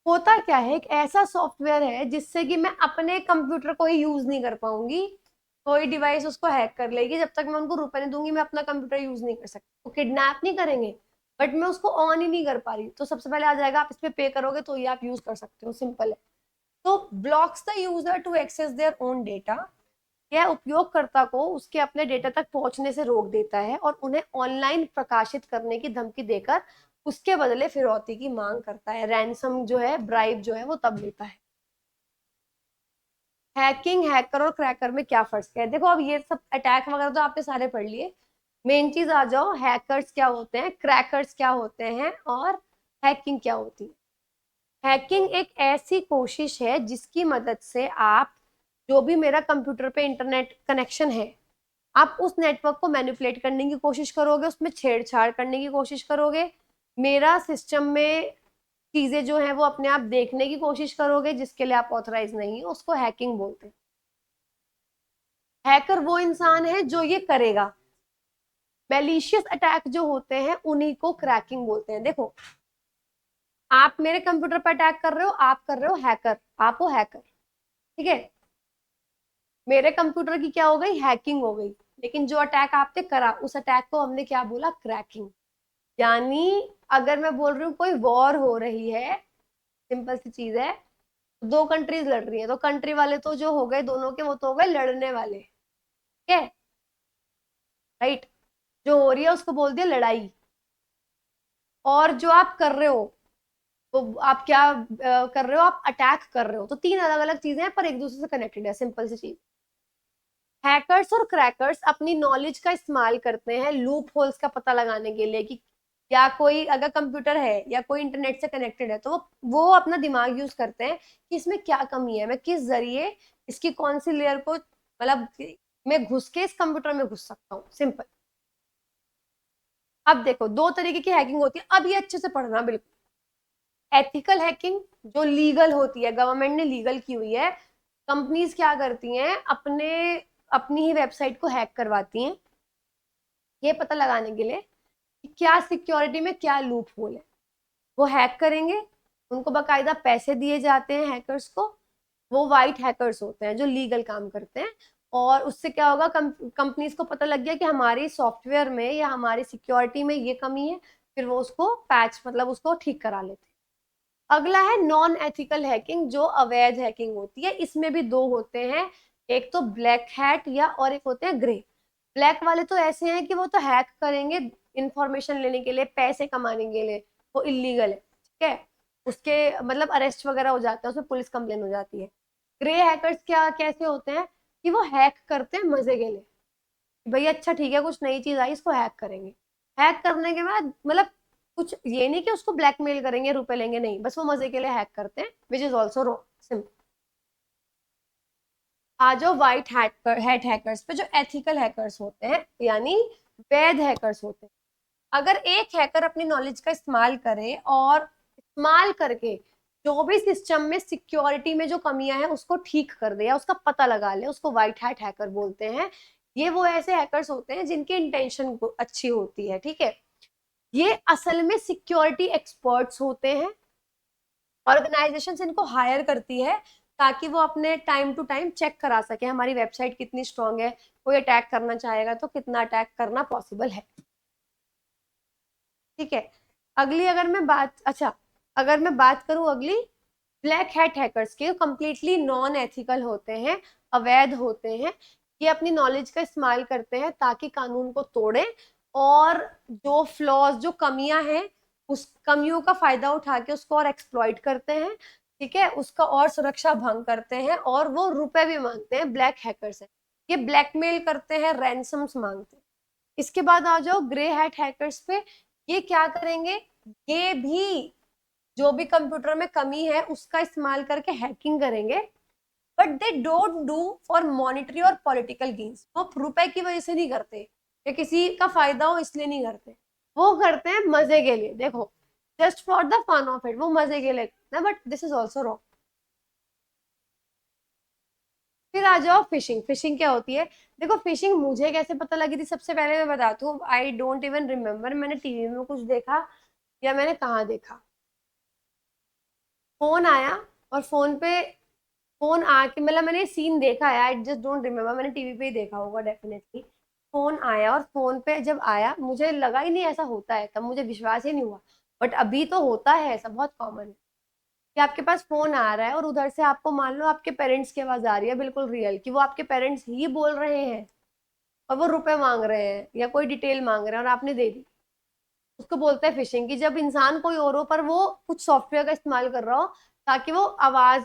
होता क्या है, एक ऐसा सॉफ्टवेयर है जिससे कि मैं अपने कंप्यूटर को ही यूज नहीं कर पाऊंगी, कोई डिवाइस उसको हैक कर लेगी, जब तक मैं उनको रुपए नहीं दूंगी मैं अपना कंप्यूटर यूज नहीं कर सकती। वो किडनैप नहीं करेंगे, बट मैं उसको ऑन ही नहीं कर पा रही, तो सबसे पहले आ जाएगा आप इस पे करोगे तो ये आप यूज कर सकते हो, सिंपल है। तो blocks the user to access their own data, यह उपयोगकर्ता को उसके अपने डेटा तक पहुंचने से रोक देता है और उन्हें ऑनलाइन प्रकाशित करने की धमकी देकर उसके बदले फिरौती की मांग करता है। रैंसम जो है, ब्राइब जो है, वो तब लेता है। हैकिंग, हैकर और क्रैकर में क्या फर्क है? देखो, अब ये सब अटैक वगैरह तो आपने सारे पढ़ लिए, मेन चीज आ जाओ, हैकर्स क्या होते हैं, क्रैकर्स क्या होते हैं, और हैकिंग क्या होती है। हैकिंग एक ऐसी कोशिश है जिसकी मदद से आप, जो भी मेरा कंप्यूटर पे इंटरनेट कनेक्शन है, आप उस नेटवर्क को मैनिपुलेट करने की कोशिश करोगे, उसमें छेड़छाड़ करने की कोशिश करोगे, मेरा सिस्टम में चीजें जो है वो अपने आप देखने की कोशिश करोगे, जिसके लिए आप ऑथराइज नहीं है, उसको हैकिंग बोलते हैं। हैकर वो इंसान है जो ये करेगा। मैलिशियस अटैक जो होते हैं उन्हीं को क्रैकिंग बोलते हैं। देखो, आप मेरे कंप्यूटर पर अटैक कर रहे हो, आप कर रहे हो हैकर, आप हो हैकर, ठीक है। मेरे कंप्यूटर की क्या हो गई, हैकिंग हो गई, लेकिन जो अटैक आपने करा उस अटैक को हमने क्या बोला, क्रैकिंग। यानी अगर मैं बोल रही हूँ कोई वॉर हो रही है, सिंपल सी चीज है, दो कंट्रीज लड़ रही है, तो कंट्री वाले तो जो हो गए दोनों के, वो तो हो गए लड़ने वाले, ठीक है, राइट। जो हो रही है उसको बोल दिया लड़ाई। और जो आप कर रहे हो, तो आप क्या कर रहे हो, आप अटैक कर रहे हो, तो तीन अलग अलग चीजें हैं पर एक दूसरे से कनेक्टेड है, सिंपल सी चीज। हैकर्स और क्रैकर्स अपनी नॉलेज का इस्तेमाल करते हैं लूप होल्स का पता लगाने के लिए, कि या कोई अगर कंप्यूटर है या कोई इंटरनेट से कनेक्टेड है, तो वो अपना दिमाग यूज करते हैं कि इसमें क्या कमी है, मैं किस जरिए इसकी कौन सी लेयर को, मतलब मैं घुस के इस कंप्यूटर में घुस सकता हूँ, सिंपल। अब देखो, दो तरीके की हैकिंग होती है, अब ये अच्छे से पढ़ना बिल्कुल। एथिकल हैकिंग जो लीगल होती है, गवर्नमेंट ने लीगल की हुई है। कंपनीज क्या करती हैं, अपने अपनी ही वेबसाइट को हैक करवाती हैं, ये पता लगाने के लिए कि क्या सिक्योरिटी में क्या लूप होल है। वो हैक करेंगे, उनको बकायदा पैसे दिए जाते हैं हैकर्स को, वो वाइट हैकर्स होते हैं जो लीगल काम करते हैं। और उससे क्या होगा, कंपनीज को पता लग गया कि हमारी सॉफ्टवेयर में या हमारी सिक्योरिटी में ये कमी है, फिर वो उसको पैच, मतलब उसको ठीक करा लेते हैं। अगला है नॉन एथिकल हैकिंग, जो अवैध हैकिंग होती है। इसमें भी दो होते हैं, एक तो ब्लैक हैट या और एक होते हैं ग्रे। ब्लैक वाले तो ऐसे हैं कि वो तो हैक करेंगे इंफॉर्मेशन लेने के लिए, पैसे कमाने के लिए, वो इलीगल है, ठीक है, उसके मतलब अरेस्ट वगैरह हो जाता है, उसमें पुलिस कंप्लेन हो जाती है। ग्रे हैकर्स क्या कैसे होते हैं, कि वो हैक करते हैं मजे के लिए, भाई अच्छा ठीक है कुछ नई चीज आई इसको हैक करेंगे, हैक करने के बाद मतलब कुछ ये नहीं कि उसको ब्लैकमेल करेंगे रुपए लेंगे, नहीं, बस वो मजे के लिए हैक करते हैं, which is also wrong, simple. आ जाओ व्हाइट हैट हैकर्स पे, जो एथिकल हैकर्स होते हैं, यानी वैध हैकर्स होते हैं। अगर एक हैकर अपनी नॉलेज का इस्तेमाल करे और इस्तेमाल करके जो भी सिस्टम में सिक्योरिटी में जो कमियां हैं उसको ठीक कर दे या उसका पता लगा ले, उसको व्हाइट हैट हैकर बोलते हैं। ये वो ऐसे हैकर्स होते हैं जिनकी इंटेंशन अच्छी होती है, ठीक है। ये असल में सिक्योरिटी एक्सपर्ट्स होते हैं, ऑर्गेनाइजेशन इनको हायर करती है ताकि वो अपने टाइम टू टाइम चेक करा सके हमारी वेबसाइट कितनी स्ट्रांग है, कोई अटैक करना चाहेगा तो कितना अटैक करना पॉसिबल है। ठीक है। अगली अगर मैं बात, अच्छा, अगर मैं बात करूं अगली, ब्लैक हैट हैकर्स के, कंप्लीटली नॉन एथिकल होते हैं, अवैध होते हैं। ये अपनी नॉलेज का इस्तेमाल करते हैं ताकि कानून को तोड़े, और जो फ्लॉज, जो कमियां हैं, उस कमियों का फायदा उठा के उसको और एक्सप्लॉइट करते हैं। ठीक है, उसका और सुरक्षा भंग करते हैं, और वो रुपए भी मांगते हैं, ब्लैक हैकर्स है। ये ब्लैकमेल करते हैं, रैंसम्स मांगते हैं। इसके बाद आ जाओ ग्रे हैट हैकर्स पे। ये क्या करेंगे, ये भी जो भी कंप्यूटर में कमी है उसका इस्तेमाल करके हैकिंग करेंगे, but they don't do for monetary और पॉलिटिकल गेन्स। वो रुपए की वजह से नहीं करते या किसी का फायदा हो इसलिए नहीं करते, वो करते हैं मजे के लिए। देखो, just for the fun of it, वो मजे के लिए करते हैं, but this is also wrong. फिर आ जाओ फिशिंग। फिशिंग क्या होती है? देखो, फिशिंग मुझे कैसे पता लगी थी, सबसे पहले मैं बताती हूँ। आई डोंट इवन रिमेम्बर मैंने टीवी में कुछ देखा या मैंने कहाँ देखा। फोन आया, और फोन पे, फोन आके, मतलब मैंने सीन देखा है, आई जस्ट डोंट रिमेम्बर, मैंने टीवी पे ही देखा होगा डेफिनेटली। फोन आया, और फोन पे जब आया मुझे लगा ही नहीं ऐसा होता है, तब मुझे विश्वास ही नहीं हुआ। बट अभी तो होता है, ऐसा बहुत कॉमन है कि आपके पास फोन आ रहा है और उधर से आपको, मान लो आपके पेरेंट्स की आवाज आ रही है, बिल्कुल रियल, कि वो आपके पेरेंट्स ही बोल रहे हैं, और वो रुपए मांग रहे हैं या कोई डिटेल मांग रहे हैं और आपने दे दी। उसको बोलते हैं फिशिंग, कि जब इंसान कोई और हो पर वो कुछ सॉफ्टवेयर का इस्तेमाल कर रहा हो ताकि वो आवाज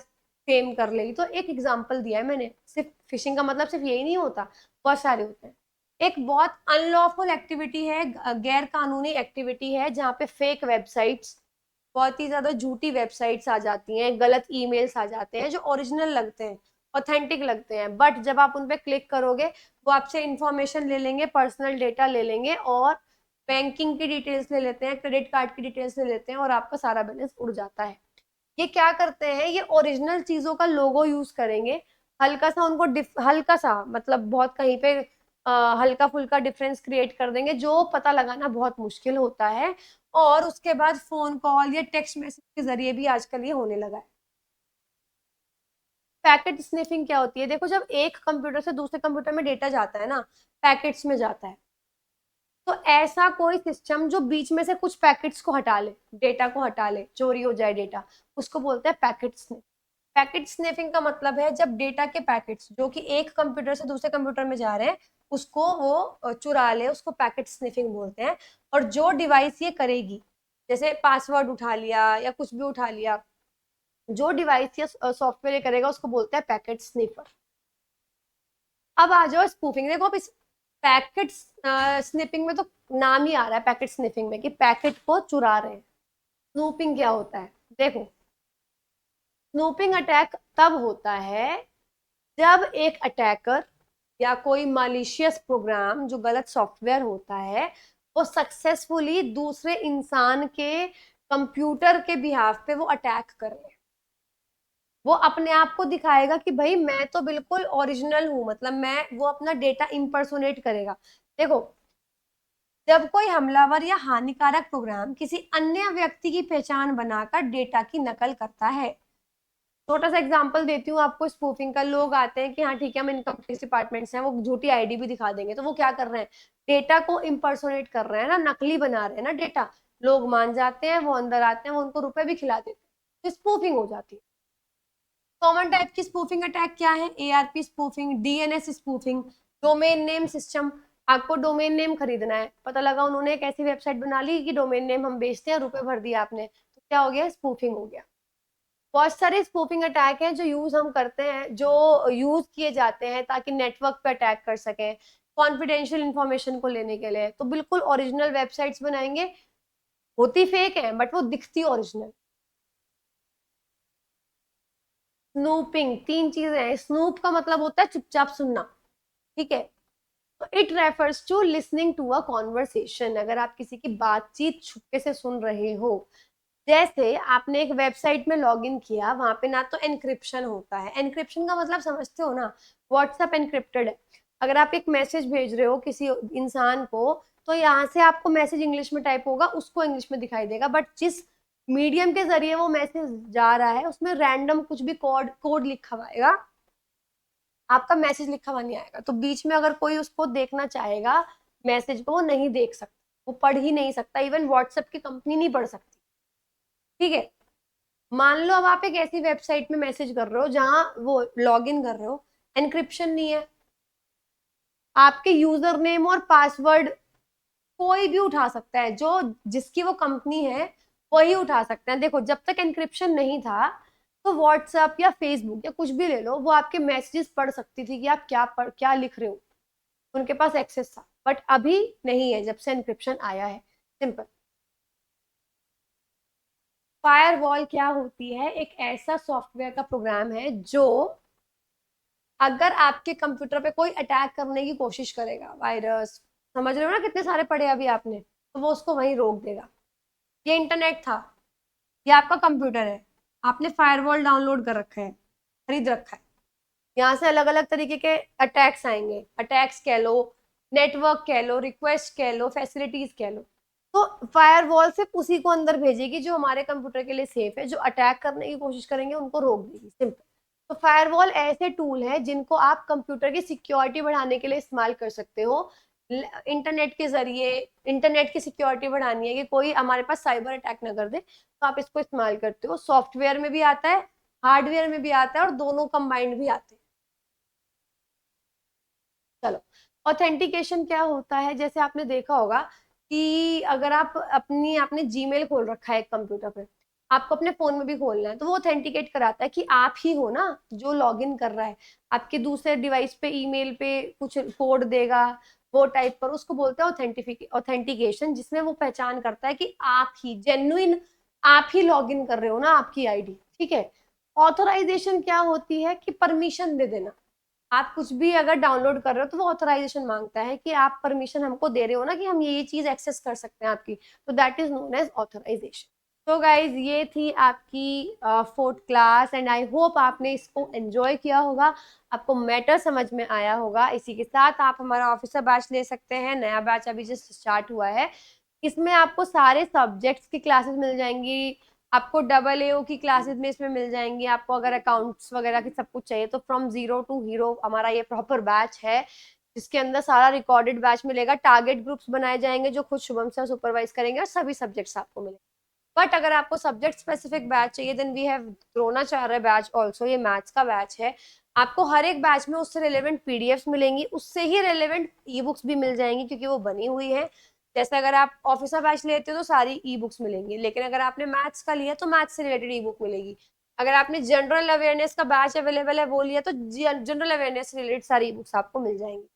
फेम कर ले। तो एक एग्जांपल दिया है मैंने, सिर्फ फिशिंग का मतलब सिर्फ यही नहीं होता, बहुत सारे होते हैं। एक बहुत अनलॉफुल एक्टिविटी है, गैर कानूनी एक्टिविटी है, जहाँ पे फेक वेबसाइट्स, बहुत ही ज्यादा झूठी वेबसाइट्स आ जाती हैं, गलत ईमेल्स आ जाते हैं जो ओरिजिनल लगते हैं, ऑथेंटिक लगते हैं, बट जब आप उन पे क्लिक करोगे वो आपसे इंफॉर्मेशन ले लेंगे, पर्सनल डेटा ले लेंगे, और बैंकिंग की डिटेल्स ले लेते हैं, क्रेडिट कार्ड की डिटेल्स ले लेते हैं, और आपका सारा बैलेंस उड़ जाता है। ये क्या करते हैं, ये ओरिजिनल चीजों का लोगो यूज करेंगे, हल्का सा उनको हल्का सा, मतलब बहुत कहीं पे हल्का फुल्का डिफरेंस क्रिएट कर देंगे जो पता लगाना बहुत मुश्किल होता है। और उसके बाद फोन कॉल या टेक्स्ट मैसेज के जरिए भी आजकल ये होने लगा है। पैकेट स्निफिंग क्या होती है? देखो, जब एक कंप्यूटर से दूसरे कंप्यूटर में डेटा जाता है ना, पैकेट्स में जाता है, तो ऐसा कोई सिस्टम जो बीच में से कुछ पैकेट्स को हटा ले, डेटा को हटा ले, चोरी हो जाए डेटा, उसको बोलते हैं पैकेट स्निफ। पैकेट स्निफिंग का मतलब है जब डेटा के पैकेट्स जो कि एक कंप्यूटर से दूसरे कंप्यूटर में जा रहे हैं, उसको वो चुरा ले, उसको पैकेट स्निफिंग बोलते हैं। और जो डिवाइस ये करेगी, जैसे पासवर्ड उठा लिया या कुछ भी उठा लिया, जो डिवाइस या सॉफ्टवेयर ये करेगा उसको बोलते हैं पैकेट स्निफर। अब आ जाओ स्पूफिंग। देखो, अब इस पैकेट स्निपिंग में तो नाम ही आ रहा है पैकेट स्निफिंग में, कि पैकेट को चुरा रहे हैं। स्नूपिंग क्या होता है? देखो, स्नूपिंग अटैक तब होता है जब एक अटैकर या कोई मालिशियस प्रोग्राम, जो गलत सॉफ्टवेयर होता है, वो सक्सेसफुली दूसरे इंसान के कंप्यूटर के बिहाफ पे वो अटैक करे। वो अपने आप को दिखाएगा कि भाई मैं तो बिल्कुल ओरिजिनल हूं, मतलब मैं, वो अपना डेटा इम्पर्सोनेट करेगा। देखो, जब कोई हमलावर या हानिकारक प्रोग्राम किसी अन्य व्यक्ति की पहचान बनाकर डेटा की नकल करता है। छोटा सा एग्जांपल देती हूँ आपको स्पूफिंग का। लोग आते हैं कि हाँ ठीक है, हम इनकम टैक्स डिपार्टमेंट से हैं, वो झूठी आईडी भी दिखा देंगे, तो वो क्या कर रहे हैं, डेटा को इम्पर्सोनेट कर रहे हैं ना, नकली बना रहे हैं ना डेटा। लोग मान जाते हैं, वो अंदर आते हैं, वो उनको रुपए भी खिला देते हैं, तो स्पूफिंग हो जाती है। कॉमन टाइप की स्पूफिंग अटैक क्या है? ARP spoofing, DNS spoofing, domain name system. आपको डोमेन नेम खरीदना है, पता लगा उन्होंने एक ऐसी वेबसाइट बना ली कि डोमेन नेम हम बेचते हैं, रुपए भर दिया आपने, तो क्या हो गया? स्पूफिंग हो गया। बहुत सारे स्पूफिंग अटैक हैं जो यूज हम करते हैं, जो यूज किए जाते हैं ताकि नेटवर्क पे अटैक कर सकें, कॉन्फिडेंशियल इंफॉर्मेशन को लेने के लिए। तो बिल्कुल ओरिजिनल वेबसाइट्स बनाएंगे, होती फेक है बट वो दिखती ओरिजिनल। स्नूपिंग, तीन चीजें हैं। स्नूप का मतलब होता है चुपचाप सुनना, ठीक है? तो it refers to listening to a conversation. अगर आप किसी की बातचीत छुपके से सुन रहे हो, जैसे आपने एक वेबसाइट में लॉग इन किया, वहां पे ना तो एनक्रिप्शन होता है। एनक्रिप्शन का मतलब समझते हो ना? व्हाट्सएप एनक्रिप्टेड है। अगर आप एक मैसेज भेज रहे हो किसी इंसान को, तो यहाँ से आपको मैसेज इंग्लिश में टाइप होगा, उसको इंग्लिश में दिखाई देगा, बट जिस मीडियम के जरिए वो मैसेज जा रहा है, उसमें रैंडम कुछ भी कोड लिखा हुआ आएगा, आपका मैसेज लिखा हुआ नहीं आएगा। तो बीच में अगर कोई उसको देखना चाहेगा मैसेज को, वो नहीं देख सकता, वो पढ़ ही नहीं सकता, इवन व्हाट्सएप की कंपनी नहीं पढ़ सकती। ठीक है, मान लो अब आप एक ऐसी वेबसाइट में मैसेज कर रहे हो जहां वो लॉग इन कर रहे हो, एनक्रिप्शन नहीं है, आपके यूजर नेम और पासवर्ड कोई भी उठा सकता है, जो जिसकी वो कंपनी है वही उठा सकते हैं। देखो, जब तक एनक्रिप्शन नहीं था तो व्हाट्सएप या फेसबुक या कुछ भी ले लो, वो आपके मैसेजेस पढ़ सकती थी कि आप क्या लिख रहे हो, उनके पास एक्सेस था। बट अभी नहीं है, जब से एनक्रिप्शन आया है। सिंपल। फायरवॉल क्या होती है? एक ऐसा सॉफ्टवेयर का प्रोग्राम है जो अगर आपके कंप्यूटर पे कोई अटैक करने की कोशिश करेगा, वायरस, समझ रहे हो ना कितने सारे पढ़े अभी आपने, तो वो उसको वहीं रोक देगा। ये इंटरनेट था, ये आपका कंप्यूटर है, आपने फायरवॉल डाउनलोड कर रखा है, खरीद रखा है, यहाँ से अलग अलग तरीके के अटैक्स आएंगे, अटैक्स कह लो, नेटवर्क कह लो, रिक्वेस्ट कह लो, फैसिलिटीज कह लो। तो फायरवॉल सिर्फ उसी को अंदर भेजेगी जो हमारे कंप्यूटर के लिए सेफ है, जो अटैक करने की कोशिश करेंगे उनको रोक देगी। सिंपल। तो फायरवॉल ऐसे टूल है जिनको आप कंप्यूटर की सिक्योरिटी बढ़ाने के लिए इस्तेमाल कर सकते हो। इंटरनेट के जरिए इंटरनेट की सिक्योरिटी बढ़ानी है कि कोई हमारे पास साइबर अटैक ना कर दे, तो आप इसको इस्तेमाल करते हो। सॉफ्टवेयर में भी आता है, हार्डवेयर में भी आता है, और दोनों कंबाइंड भी आते हैं। चलो, ऑथेंटिकेशन क्या होता है? जैसे आपने देखा होगा कि अगर आपने जीमेल खोल रखा है एक कंप्यूटर पे, आपको अपने फोन में भी खोलना है, तो वो ऑथेंटिकेट कराता है कि आप ही हो ना जो लॉगिन कर रहा है। आपके दूसरे डिवाइस पे ईमेल पे कुछ कोड देगा, वो टाइप पर, उसको बोलते हैं ऑथेंटिकेशन, जिसमें वो पहचान करता है कि आप ही जेन्युइन, आप ही लॉगिन कर रहे हो ना, आपकी आईडी। ठीक है। ऑथोराइजेशन क्या होती है? कि परमिशन दे देना। आप कुछ भी अगर डाउनलोड कर रहे हो तो वो ऑथराइजेशन मांगता है कि आप परमिशन हमको दे रहे हो ना, कि हम ये चीज एक्सेस कर सकते हैं आपकी, तो that is known as authorisation. तो गाइज, ये थी आपकी fourth class, and I hope आपने इसको एंजॉय किया होगा, आपको मैटर समझ में आया होगा। इसी के साथ आप हमारा ऑफिसर बैच ले सकते हैं, नया बैच अभी जस्ट स्टार्ट हुआ है। इसमें आपको सारे सब्जेक्ट्स की क्लासेस मिल जाएंगी, आपको डबल एओ की क्लासेस में इसमें मिल जाएंगी। आपको अगर अकाउंट्स वगैरह की सब कुछ चाहिए तो फ्रॉम जीरो टू हीरो हमारा ये प्रॉपर बैच है, जिसके अंदर सारा रिकॉर्डेड बैच मिलेगा। टारगेट ग्रुप्स बनाए जाएंगे जो खुद शुभम से सुपरवाइज करेंगे, और सभी सब्जेक्ट्स आपको मिलेंगे। बट अगर आपको सब्जेक्ट स्पेसिफिक बैच चाहिए, then we have Dronacharya batch also, ये मैथ्स का बैच है। आपको हर एक बैच में उससे रिलेवेंट पीडीएफ मिलेंगी, उससे ही रिलेवेंट ई बुक्स भी मिल जाएंगी, क्योंकि वो बनी हुई है। जैसे अगर आप ऑफिसर बैच लेते हो तो सारी ई बुक्स मिलेंगी, लेकिन अगर आपने मैथ्स का लिया तो मैथ्स से रिलेटेड ई बुक मिलेगी। अगर आपने जनरल अवेयरनेस का बैच अवेलेबल है वो लिया, तो जनरल अवेयरनेस से रिलेटेड सारी ई बुक्स आपको मिल जाएंगी।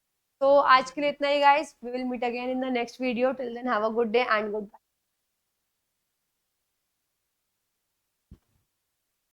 तो आज के लिए इतना ही guys, we will meet again in the next video. Till then have a good day and good bye.